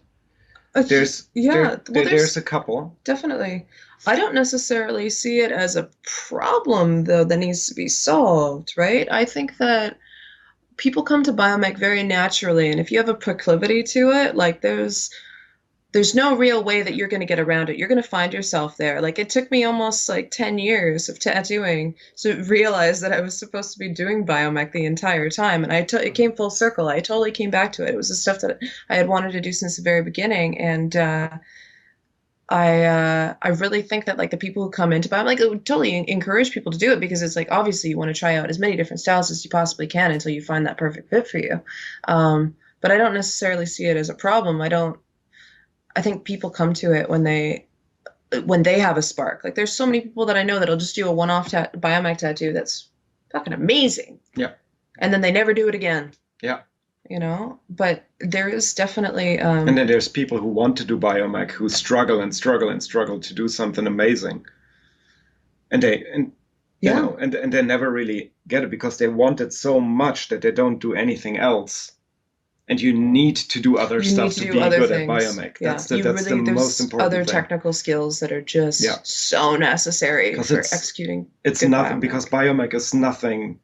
there's there's a couple. definitely. I don't necessarily see it as a problem though that needs to be solved, right? I think that people come to biomech very naturally, and if you have a proclivity to it, like there's no real way that you're going to get around it. You're going to find yourself there. Like it took me almost like 10 years of tattooing to realize that I was supposed to be doing biomech the entire time, and it came full circle. I totally came back to it. It was the stuff that I had wanted to do since the very beginning, and I really think that like the people who come into biomech, like, I would totally encourage people to do it, because it's like obviously you want to try out as many different styles as you possibly can until you find that perfect fit for you. But I don't necessarily see it as a problem. I think people come to it when they have a spark. Like there's so many people that I know that'll just do a one-off biomech tattoo that's fucking amazing. Yeah. And then they never do it again. Yeah. You know, but there is definitely And then there's people who want to do biomech who struggle and struggle and struggle to do something amazing. And you know, and they never really get it because they want it so much that they don't do anything else. And you need to do other stuff to be good at biomech. That's the most important other thing. technical skills that are just so necessary for executing. It's nothing because biomech is nothing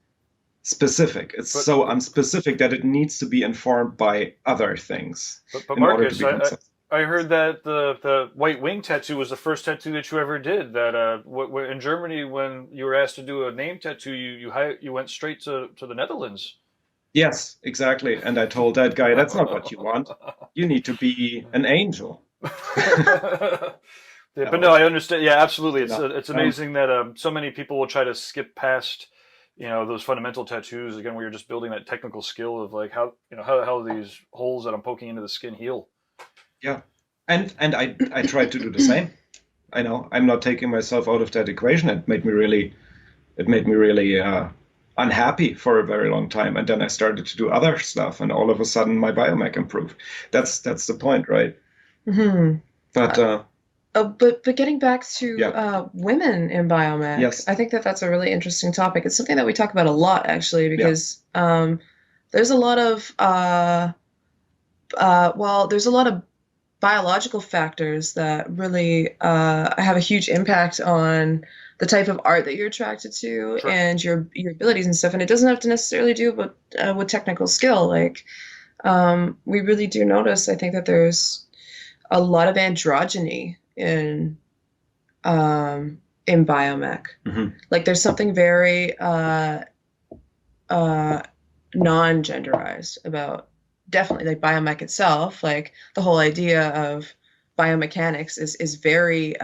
specific. It's so unspecific that it needs to be informed by other things. But Marcus, I heard that the white wing tattoo was the first tattoo that you ever did. That in Germany, when you were asked to do a name tattoo, you went straight to the Netherlands. Yes, exactly. And I told that guy, that's not what you want. You need to be an angel. But no, I understand. Yeah, absolutely. It's amazing that so many people will try to skip past, those fundamental tattoos again, where you're just building that technical skill of like how these holes that I'm poking into the skin heal. Yeah, and I tried to do the same. I know I'm not taking myself out of that equation. It made me really unhappy for a very long time, and then I started to do other stuff, and all of a sudden my biomech improved. That's the point, right? Mm-hmm. But getting back to women in biomech, yes. I think that's a really interesting topic. It's something that we talk about a lot, actually, because there's a lot of biological factors that really have a huge impact on the type of art that you're attracted to and your abilities and stuff. And it doesn't have to necessarily do with technical skill. Like we really do notice, I think, that there's a lot of androgyny in biomech. Mm-hmm. Like there's something very non-genderized about definitely like biomech itself. Like the whole idea of biomechanics is very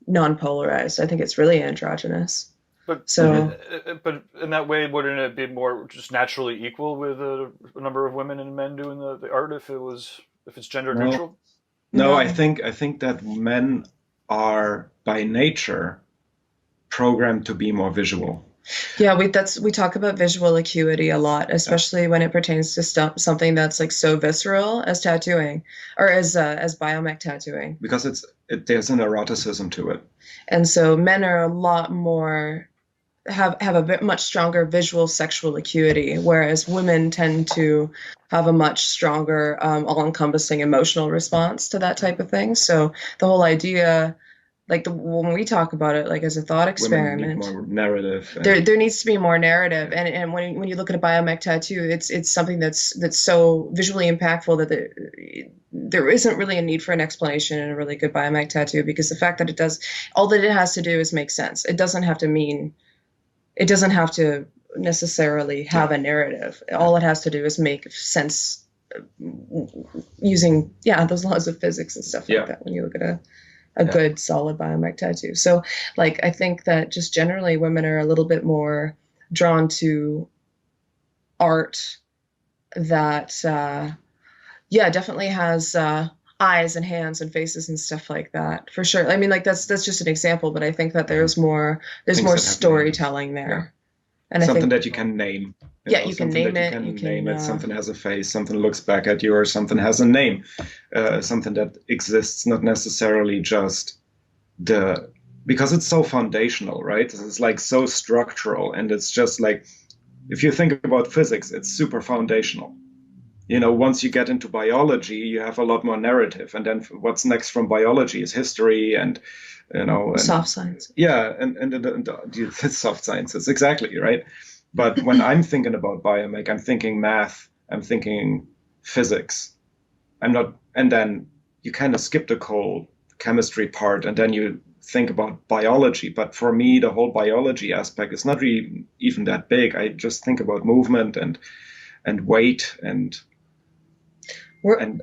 non-polarized. I think it's really androgynous. But in that way, wouldn't it be more just naturally equal with a number of women and men doing the art if it's gender neutral? No, I think that men are by nature programmed to be more visual. Yeah, we talk about visual acuity a lot, especially when it pertains to something that's like so visceral as tattooing, or as biomech tattooing. Because there's an eroticism to it. And so men are a lot more have a bit much stronger visual sexual acuity, whereas women tend to have a much stronger all-encompassing emotional response to that type of thing. So the whole idea, like when we talk about it, like as a thought experiment, women need more narrative. There needs to be more narrative, and when you look at a biomech tattoo, it's something that's so visually impactful that there isn't really a need for an explanation in a really good biomech tattoo, because the fact that it does all that it has to do is make sense. It doesn't have to necessarily have a narrative. All it has to do is make sense using those laws of physics and stuff like that when you look at a good solid biomech tattoo. So like I think that just generally women are a little bit more drawn to art that yeah, definitely has eyes and hands and faces and stuff like that, for sure. I mean, like that's just an example, but I think that there's more Things that have storytelling there. And I something think that you can name. yeah, you can something name that it. You You can can name it. Something has a face. Something looks back at you, or something has a name. Something that exists, not necessarily just because it's so foundational, right? It's like so structural, and it's just like, if you think about physics, it's super foundational. You know, once you get into biology, you have a lot more narrative, and then what's next from biology is history and, you know, and, soft science. yeah, and the soft sciences, exactly, right? But when I'm thinking about biomech, I'm thinking math, I'm thinking physics. I'm not, and then you kind of skip the whole chemistry part, and then you think about biology. But for me, the whole biology aspect is not really even that big. I just think about movement and weight and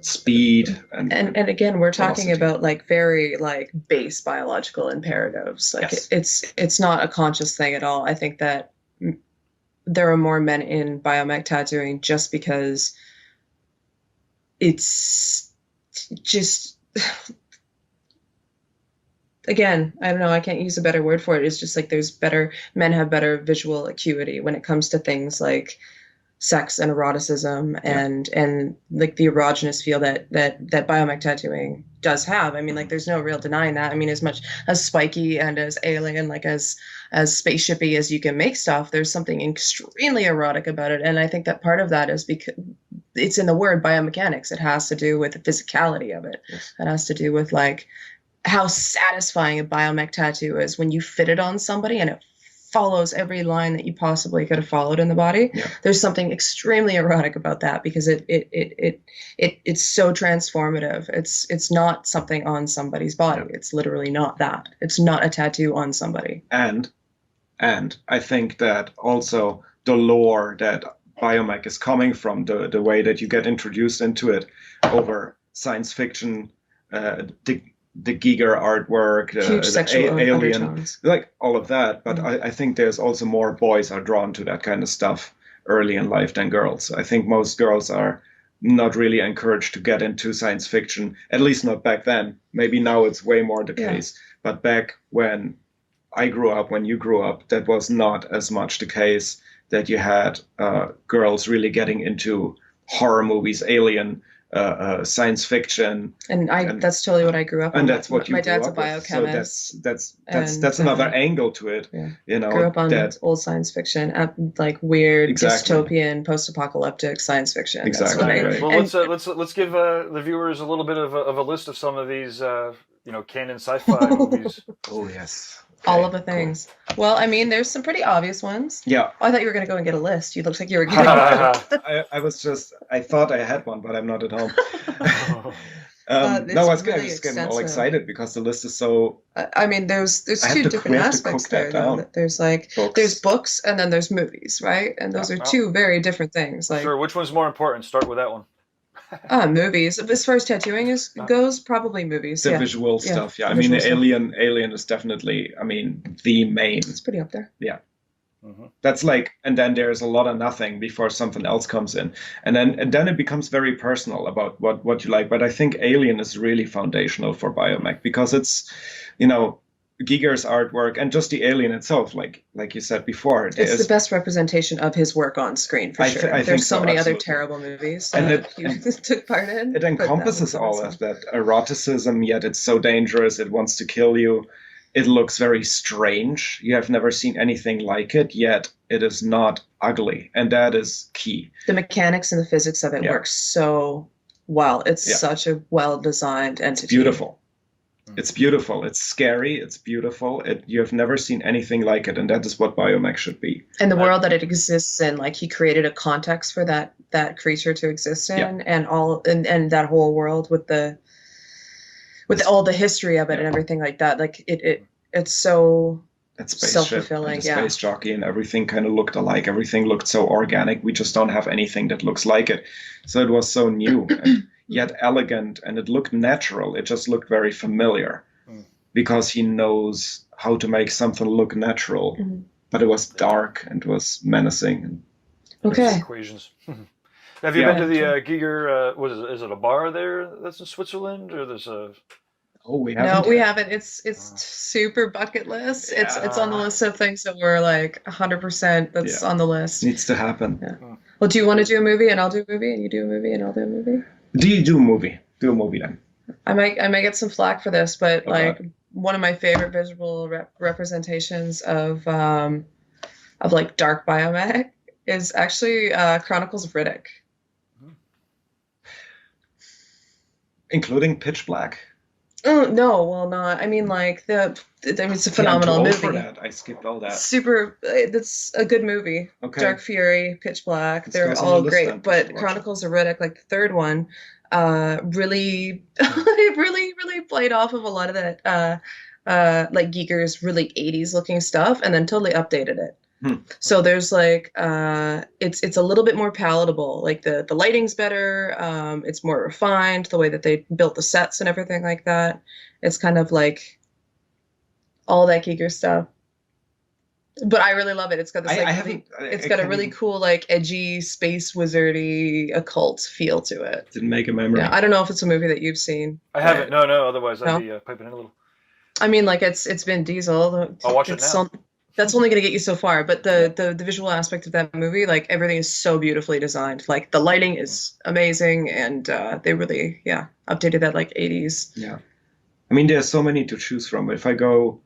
speed and again, we're talking velocity. about like very like base biological imperatives. Like Yes. it's not a conscious thing at all. I think that there are more men in biomech tattooing just because it's just, again, I don't know, I can't use a better word for it. It's just like men have better visual acuity when it comes to things like sex and eroticism and like the erogenous feel that biomech tattooing does have. I mean, like there's no real denying that. I mean, as much as spiky and as alien, like as spaceshipy as you can make stuff, there's something extremely erotic about it. And I think that part of that is because it's in the word biomechanics. It has to do with the physicality of it. Yes. It has to do with like how satisfying a biomech tattoo is when you fit it on somebody and it follows every line that you possibly could have followed in the body. Yeah. There's something extremely erotic about that because it's so transformative. It's not something on somebody's body. Yeah. It's literally not that. It's not a tattoo on somebody. And I think that also the lore that biomech is coming from, the way that you get introduced into it over science fiction, the Giger artwork, Huge sexual alien, undertones. like all of that. But I think there's also more boys are drawn to that kind of stuff early in life than girls. I think most girls are not really encouraged to get into science fiction, at least not back then. Maybe now it's way more the case. But back when I grew up, when you grew up, that was not as much the case, that you had girls really getting into horror movies, alien, science fiction, and that's totally what I grew up on. And that's what my you dad's a grew up with. biochemist. So that's another angle to it. Yeah. You know, grew up on old science fiction, like weird dystopian, post-apocalyptic science fiction. Exactly. Right. Well, let's give the viewers a little bit of a list of some of these canon sci-fi movies. Oh yes. All of the things. Cool. Well, I mean, there's some pretty obvious ones. Yeah. Oh, I thought you were going to go and get a list. You looked like you were getting I thought I had one, but I'm not at home. No, I was really just getting all excited because the list is so. I mean, there's two different aspects there. There's there's books and then there's movies, right? And those are two very different things. Like, sure, which one's more important? Start with that one. Movies. As far as tattooing goes, probably movies. The visual stuff, yeah. I mean, Alien is definitely, the main. It's pretty up there. Yeah. Mm-hmm. That's like, and then there's a lot of nothing before something else comes in, and then it becomes very personal about what you like. But I think Alien is really foundational for biomech because it's, Giger's artwork and just the alien itself, like you said before, it's the best representation of his work on screen for sure. There's so many other terrible movies that he took part in. It encompasses all of that eroticism, yet it's so dangerous. It wants to kill you. It looks very strange. You have never seen anything like it, yet it is not ugly, and that is key. The mechanics and the physics of it work so well. It's such a well-designed entity. It's beautiful. It's beautiful. It's scary. It's beautiful. You have never seen anything like it, and that is what biomech should be. And the world that it exists in, like he created a context for that creature to exist in, and that whole world with all the history of it and everything like that. Like it's so self-fulfilling. The space jockey and everything kind of looked alike. Everything looked so organic. We just don't have anything that looks like it. So it was so new. And yet elegant, and it looked natural. It just looked very familiar because he knows how to make something look natural. Mm-hmm. But it was dark and was menacing. Okay. Equations. Have you Yeah. been to the Giger? What is it? Is it a bar there that's in Switzerland, or there's a? Oh, we No, haven't. we yet. haven't. It's super bucket list. It's on the Yeah. list of things that we're like 100% that's Yeah. on the list. Needs to happen. Yeah. Well, do you want to do a movie and I'll do a movie, and you do a movie and I'll do a movie? Do you do a movie? Do a movie then. I might get some flack for this, but Okay. like one of my favorite visual representations of like dark biomech is actually Chronicles of Riddick. Including Pitch Black. Oh no, well not. I mean like it's a phenomenal I'm too old for movie. that. I skipped all that. Super, that's a good movie. Okay. Dark Fury, Pitch Black, This they're goes on all the list great. then. But Watch it. Chronicles of Riddick, like the third one, really, it really played off of a lot of that, like Giger's really 80s looking stuff, and then totally updated it. So there's like, it's a little bit more palatable. Like the lighting's better. It's more refined, the way that they built the sets and everything like that. It's kind of like all that Giger stuff. But I really love it. It's got this like, it's got a really cool, like edgy space wizardy occult feel to it. Didn't make a memory. Yeah, I don't know if it's a movie that you've seen. I haven't. No. Otherwise, I'd No? be piping in a little. I mean, like it's Vin Diesel. I'll watch it It's now. that's only going to get you so far. But the visual aspect of that movie, like everything is so beautifully designed. Like the lighting is amazing, and they really updated that like 80s. Yeah. I mean, there's so many to choose from. If I go,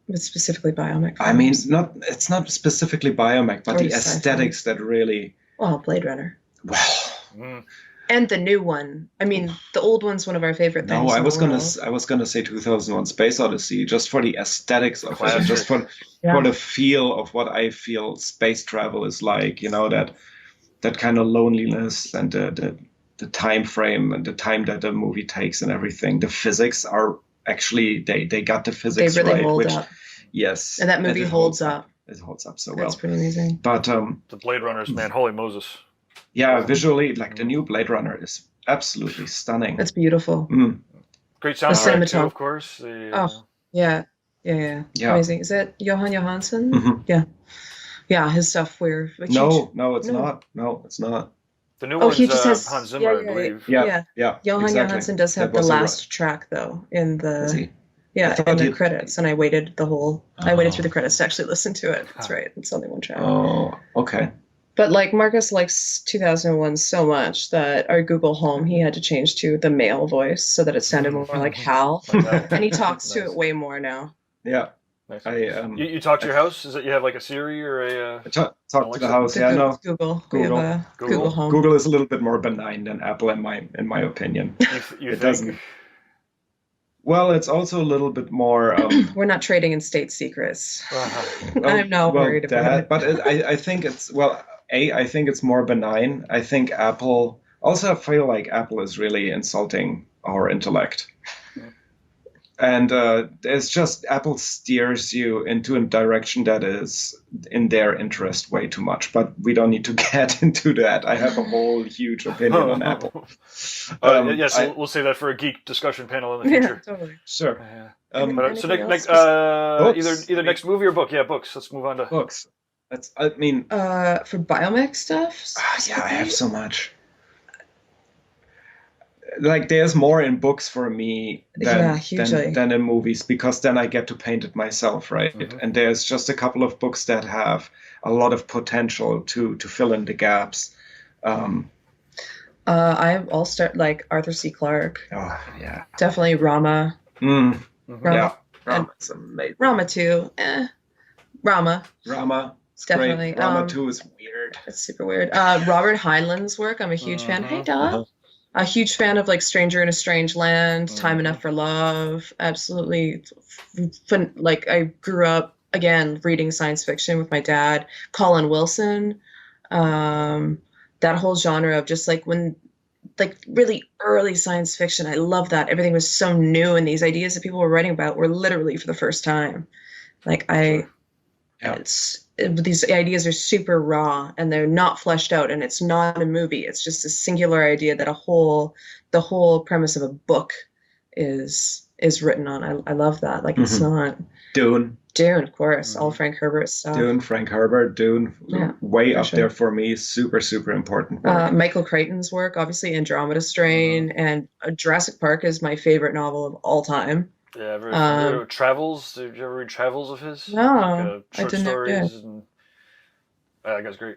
But specifically biomech. I mean, films. it's not specifically biomech, but Or the sci-fi. aesthetics that really, Well, Blade Runner. well, And the new one. I mean, the old one's one of our favorite things. no, I in was the gonna, world. I was gonna say 2001: Space Odyssey, just for the aesthetics of it, Classic. just for the feel of what I feel space travel is like. You know, that kind of loneliness and the time frame and the time that the movie takes and everything. The physics are actually they got the They physics really right, hold which up. yes, And that movie it holds up. It holds up so That's well. pretty amazing. But The Blade Runners, man, holy Moses. yeah, visually, like the new Blade Runner is absolutely stunning. That's beautiful. Great soundtrack too, cinematography. of course. The, Oh. Yeah. Amazing. Is it Johan Johansson? Mhm. Yeah. Yeah, his stuff we're a huge- No, it's No. not. No, it's not. the new Oh, one's he just has Hans Zimmer, I believe. Yeah. Johan exactly. Johansson does have That the was a last track though in Does the he? I yeah thought in the he- credits, and I waited I waited Oh. through the credits to actually listen to it. That's right. It's only one track. Oh, okay. But like Marcus likes 2001 so much that our Google Home he had to change to the male voice so that it sounded more like Hal, Like that. and he talks to Nice. it way more now. Yeah, Nice. I You talk to your house? Is it you have like a Siri or a? talk to the Alexa. house. Yeah, no. Google. Google. We have a Google. Google Home. Google is a little bit more benign than Apple in my opinion. You It think? doesn't. Well, it's also a little bit more. We're not trading in state secrets. Uh-huh. I'm not worried about it. But I think it's I think it's more benign. I think Apple. Also, I feel like Apple is really insulting our intellect. And it's just Apple steers you into a direction that is in their interest way too much. But we don't need to get into that. I have a whole huge opinion on Apple. Yes, we'll save that for a geek discussion panel in the Yeah, future. totally. Sure. Yeah. Um, But, so Anything next, else? Books. either next movie or book. Yeah, books. Let's move on to. books. I mean, For biomech stuff? yeah, I have so much. Like, there's more in books for me Yeah, hugely. than in movies, because then I get to paint it myself, right? Mhm. And there's just a couple of books that have a lot of potential to fill in the gaps. I'll start like Arthur C. Clarke. Oh, yeah. Definitely Rama. Mhm. Rama. Yeah. Rama's amazing. Rama 2. Rama. Rama. It's definitely. Great. Rama 2 is weird. It's super weird. Robert Heinlein's work, I'm a huge fan. Hey, dog. Uh-huh. A huge fan of like Stranger in a Strange Land, Time Enough for Love. Absolutely fun. Like I grew up again reading science fiction with my dad. Colin Wilson, that whole genre of just like when, like really early science fiction. I love that everything was so new, and these ideas that people were writing about were literally for the first time. Like these ideas are super raw and they're not fleshed out, and it's not a movie. It's just a singular idea that the whole premise of a book is written on. I love that. Like it's not. Dune. Dune, of course, all Frank Herbert stuff. Dune, Frank Herbert, Dune, way up there for me. Super, super important work. Michael Crichton's work, obviously Andromeda Strain, and Jurassic Park is my favorite novel of all time. Yeah, very familiar. Travels. Did you ever read Travels of his? No, short stories. And, that guy's great.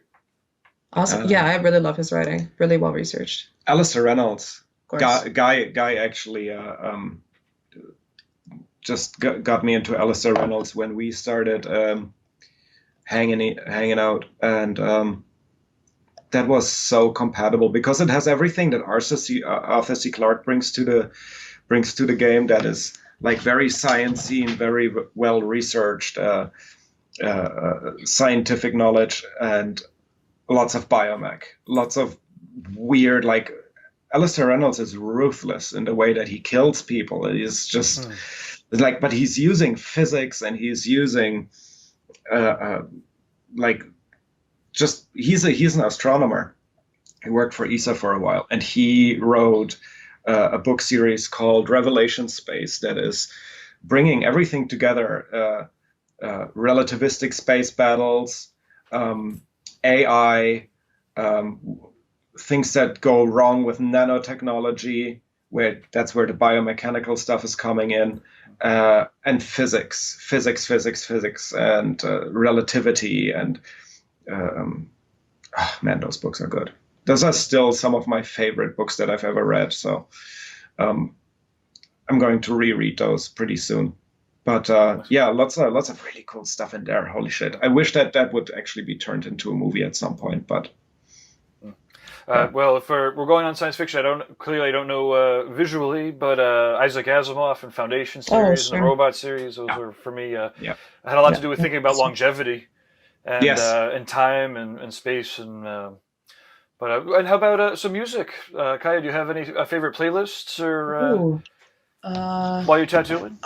Awesome. Yeah, I really love his writing. Really well researched. Alistair Reynolds, guy actually just got me into Alistair Reynolds when we started hanging out, and that was so compatible because it has everything that Arthur C. Clarke brings to the game. That is like very sciencey and very well researched scientific knowledge, and lots of biomech, lots of weird, like Alistair Reynolds is ruthless in the way that he kills people. It is just like, but he's using physics, and he's using like just he's an astronomer. He worked for ESA for a while, and he wrote a book series called Revelation Space that is bringing everything together: relativistic space battles, AI, things that go wrong with nanotechnology, that's where the biomechanical stuff is coming in, and physics, and relativity, and man, those books are good. Those are still some of my favorite books that I've ever read. So I'm going to reread those pretty soon. But yeah, lots of really cool stuff in there. Holy shit! I wish that would actually be turned into a movie at some point. But well, if we're going on science fiction, I don't know visually, but Isaac Asimov and Foundation series and the Robot series, those are for me. I had a lot to do with thinking about longevity and and time and space and. And how about some music, Kaya? Do you have any favorite playlists or while you're tattooing?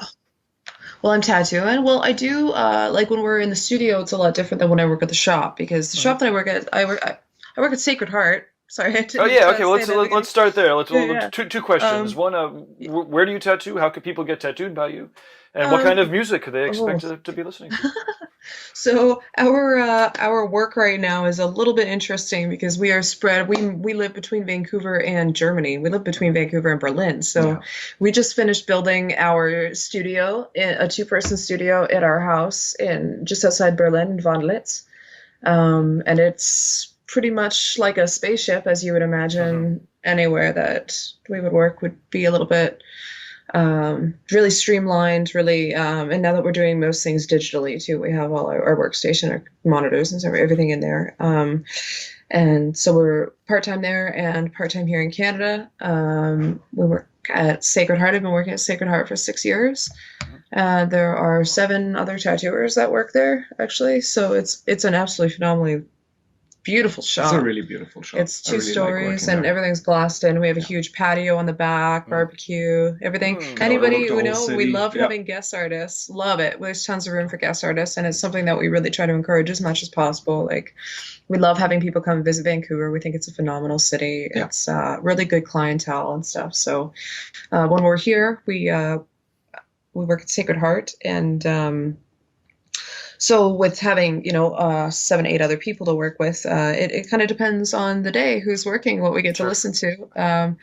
Well, I'm tattooing. Well, I do like when we're in the studio. It's a lot different than when I work at the shop, because the shop that I work at, I work at Sacred Heart. Sorry. Okay. Let's start there. Two questions. One, where do you tattoo? How could people get tattooed by you? And what kind of music could they expect to be listening to? So our work right now is a little bit interesting because we are spread. We live between Vancouver and Germany. We live between Vancouver and Berlin. So we just finished building our studio, a 2-person studio at our house just outside Berlin, in Wandlitz. And it's pretty much like a spaceship, as you would imagine. Anywhere that we would work would be a little bit really streamlined, really, and now that we're doing most things digitally too, we have all our workstation, our monitors, and everything in there. And so we're part-time there and part-time here in Canada. We work at Sacred Heart. I've been working at Sacred Heart for 6 years. There are 7 other tattooers that work there, actually. So it's an absolutely phenomenally beautiful shop. It's a really beautiful shop. It's 2 stories and everything's glassed in. We have a huge patio on the back, barbecue, everything. Anybody who knows, we love having guest artists. Love it. There's tons of room for guest artists, and it's something that we really try to encourage as much as possible. Like, we love having people come visit Vancouver. We think it's a phenomenal city. Yeah. It's really good clientele and stuff. So when we're here, we work at Sacred Heart, and so with having, 7, 8 other people to work with, it kind of depends on the day, who's working, what we get to listen to.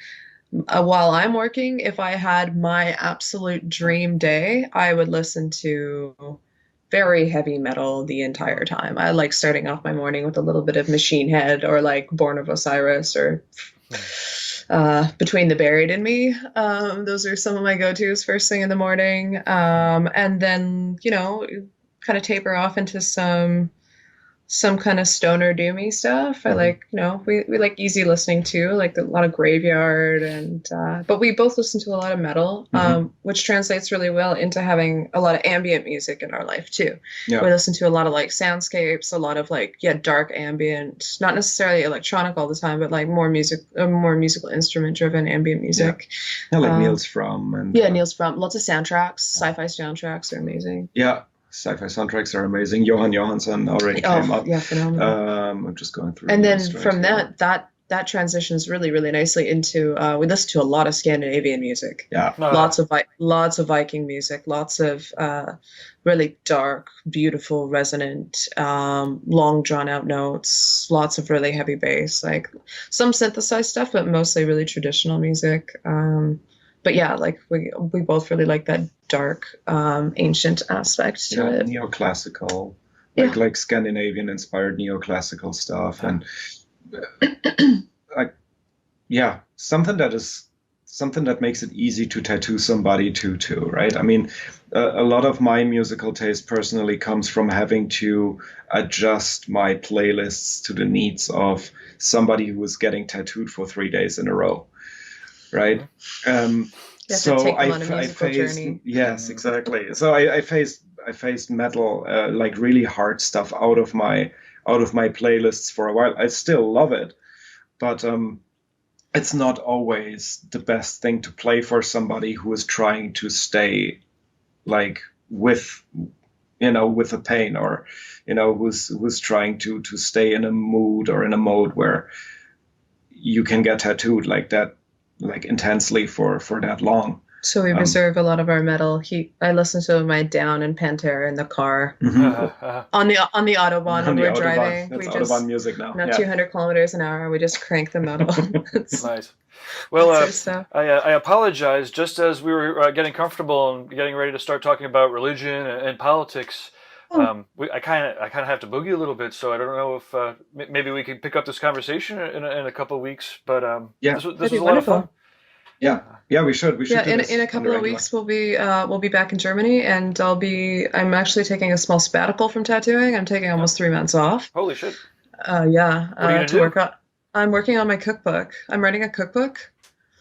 While I'm working, if I had my absolute dream day, I would listen to very heavy metal the entire time. I like starting off my morning with a little bit of Machine Head or like Born of Osiris or Between the Buried and Me. Those are some of my go-tos first thing in the morning. And then, kind of taper off into some kind of stoner doomy stuff. I like, we like easy listening too, like a lot of Graveyard, and but we both listen to a lot of metal, which translates really well into having a lot of ambient music in our life too. We listen to a lot of like soundscapes, a lot of like dark ambient, not necessarily electronic all the time, but like more musical instrument driven ambient music. Like Niels Fromm and Niels Fromm. Lots of soundtracks, sci-fi soundtracks are amazing. Sci-fi soundtracks are amazing. Johan Johansson already came up. Yeah, phenomenal. I'm just going through. And then from that that transitions really, really nicely into, we listen to a lot of Scandinavian music. Yeah. Lots of Viking music, lots of really dark, beautiful, resonant, long drawn out notes, lots of really heavy bass, like some synthesized stuff, but mostly really traditional music. But yeah, like we both really like that dark, ancient aspect to it. Neoclassical, Yeah. like Scandinavian inspired neoclassical stuff, and like something that makes it easy to tattoo somebody too, right? I mean, a lot of my musical taste personally comes from having to adjust my playlists to the needs of somebody who is getting tattooed for 3 days in a row, right? So I faced, yes, exactly. So I faced metal, like really hard stuff out of my playlists for a while. I still love it, but it's not always the best thing to play for somebody who is trying to stay like with the pain, or who's trying to stay in a mood or in a mode where you can get tattooed like that, like intensely for that long. So we reserve a lot of our metal. I listen to my Down and Pantera in the car on the Autobahn when we're driving. That's we Autobahn music now. 200 kilometers an hour. We just crank the metal. Nice. Well, I I apologize. Just as we were getting comfortable and getting ready to start talking about religion and politics, I kind of have to boogie a little bit. So I don't know if maybe we could pick up this conversation in a couple of weeks. But this was a lot of fun. Yeah, we should. Yeah, in a couple of weeks we'll be back in Germany, and I'm actually taking a small sabbatical from tattooing. I'm taking almost 3 months off. Holy shit. Yeah. What are you gonna do? Work on. I'm working on my cookbook. I'm writing a cookbook.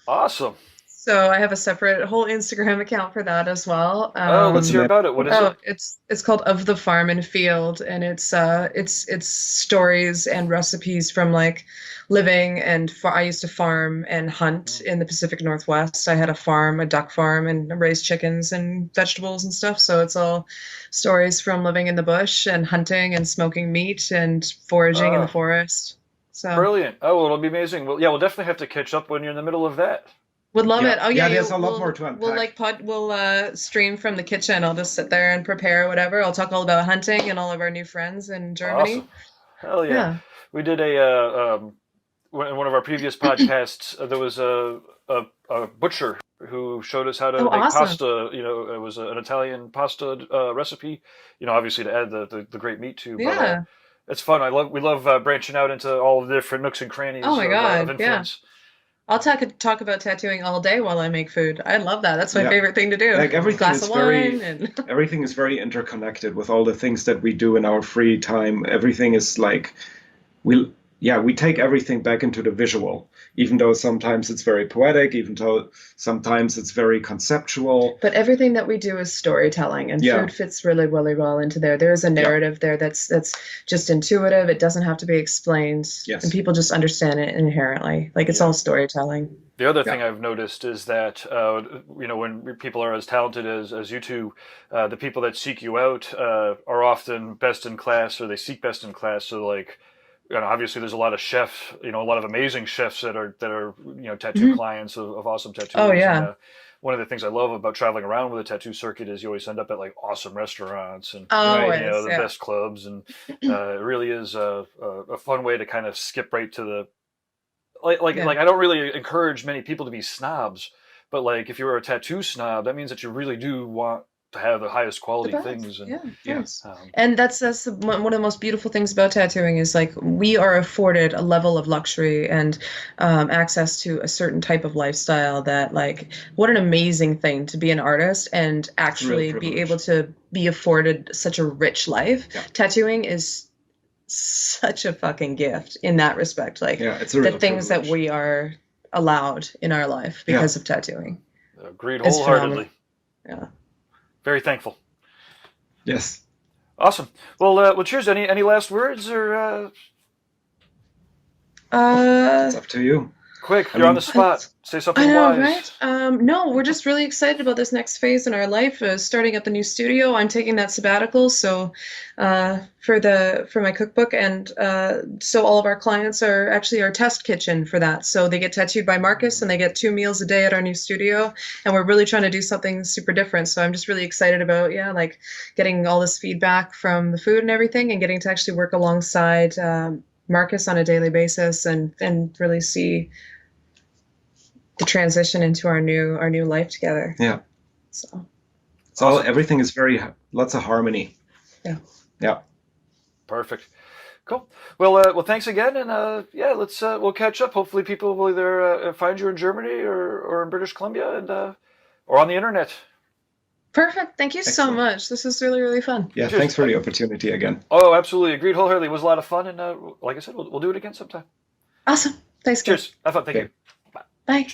Awesome. So I have a separate whole Instagram account for that as well. Let's hear about it. What is it? It's called Of the Farm and Field, and it's stories and recipes from like living and I used to farm and hunt in the Pacific Northwest. I had a duck farm, and raised chickens and vegetables and stuff. So it's all stories from living in the bush and hunting and smoking meat and foraging in the forest. So brilliant. Oh, well, it'll be amazing. Well, yeah, we'll definitely have to catch up when you're in the middle of that. Would love it. Oh yeah, there's a lot more to unpack. We'll stream from the kitchen. I'll just sit there and prepare whatever. I'll talk all about hunting and all of our new friends in Germany. Awesome. Hell yeah. We did in one of our previous podcasts. There was a butcher who showed us how to make pasta. It was an Italian pasta recipe. Obviously to add the great meat to. Yeah. But, it's fun. We love branching out into all the different nooks and crannies. Oh my God, of influence. Yeah. I'll talk about tattooing all day while I make food. I love that. That's my favorite thing to do. Like everything is everything is very interconnected with all the things that we do in our free time. Everything is like we take everything back into the visual, even though sometimes it's very poetic, even though sometimes it's very conceptual. But everything that we do is storytelling, and food fits really, really well into there. There is a narrative there that's just intuitive. It doesn't have to be explained, and people just understand it inherently. Like it's all storytelling. The other thing I've noticed is that when people are as talented as you two, the people that seek you out are often best in class, or they seek best in class. So like. Obviously, there's a lot of chefs, a lot of amazing chefs that are tattoo clients of awesome tattoos. Oh yeah. And, one of the things I love about traveling around with a tattoo circuit is you always end up at like awesome restaurants and the best clubs, and it really is a fun way to kind of skip right to the like I don't really encourage many people to be snobs, but like if you're a tattoo snob, that means that you really do want to have the highest quality things. And, and that's one of the most beautiful things about tattooing is like we are afforded a level of luxury and access to a certain type of lifestyle that like what an amazing thing to be an artist and actually be able to be afforded such a rich life. Tattooing is such a fucking gift in that respect. Like it's a real the things privilege that we are allowed in our life because of tattooing. Agreed wholeheartedly. Yeah. Very thankful. Yes. Awesome. Well, cheers. Any last words or? It's up to you. Quick, I you're on mean- the spot. Say I something know, wise. right? No, we're just really excited about this next phase in our life, starting up the new studio. I'm taking that sabbatical, so for my cookbook, and so all of our clients are actually our test kitchen for that. So they get tattooed by Marcus, and they get 2 meals a day at our new studio, and we're really trying to do something super different. So I'm just really excited about like getting all this feedback from the food and everything, and getting to actually work alongside Marcus on a daily basis, and really see the transition into our new life together. Yeah. So It's all, everything is lots of harmony. Yeah. Yeah. Perfect. Cool. Well, thanks again, and we'll catch up. Hopefully, people will either find you in Germany or in British Columbia, and or on the internet. perfect. Thank you so Excellent. much. This was really, really fun. Yeah. Cheers. Thanks for the opportunity again. Oh, absolutely. Agreed wholeheartedly. It was a lot of fun, and like I said, we'll do it again sometime. Awesome. Thanks, guys. Cheers. Have fun. Thank Okay. you. Bye.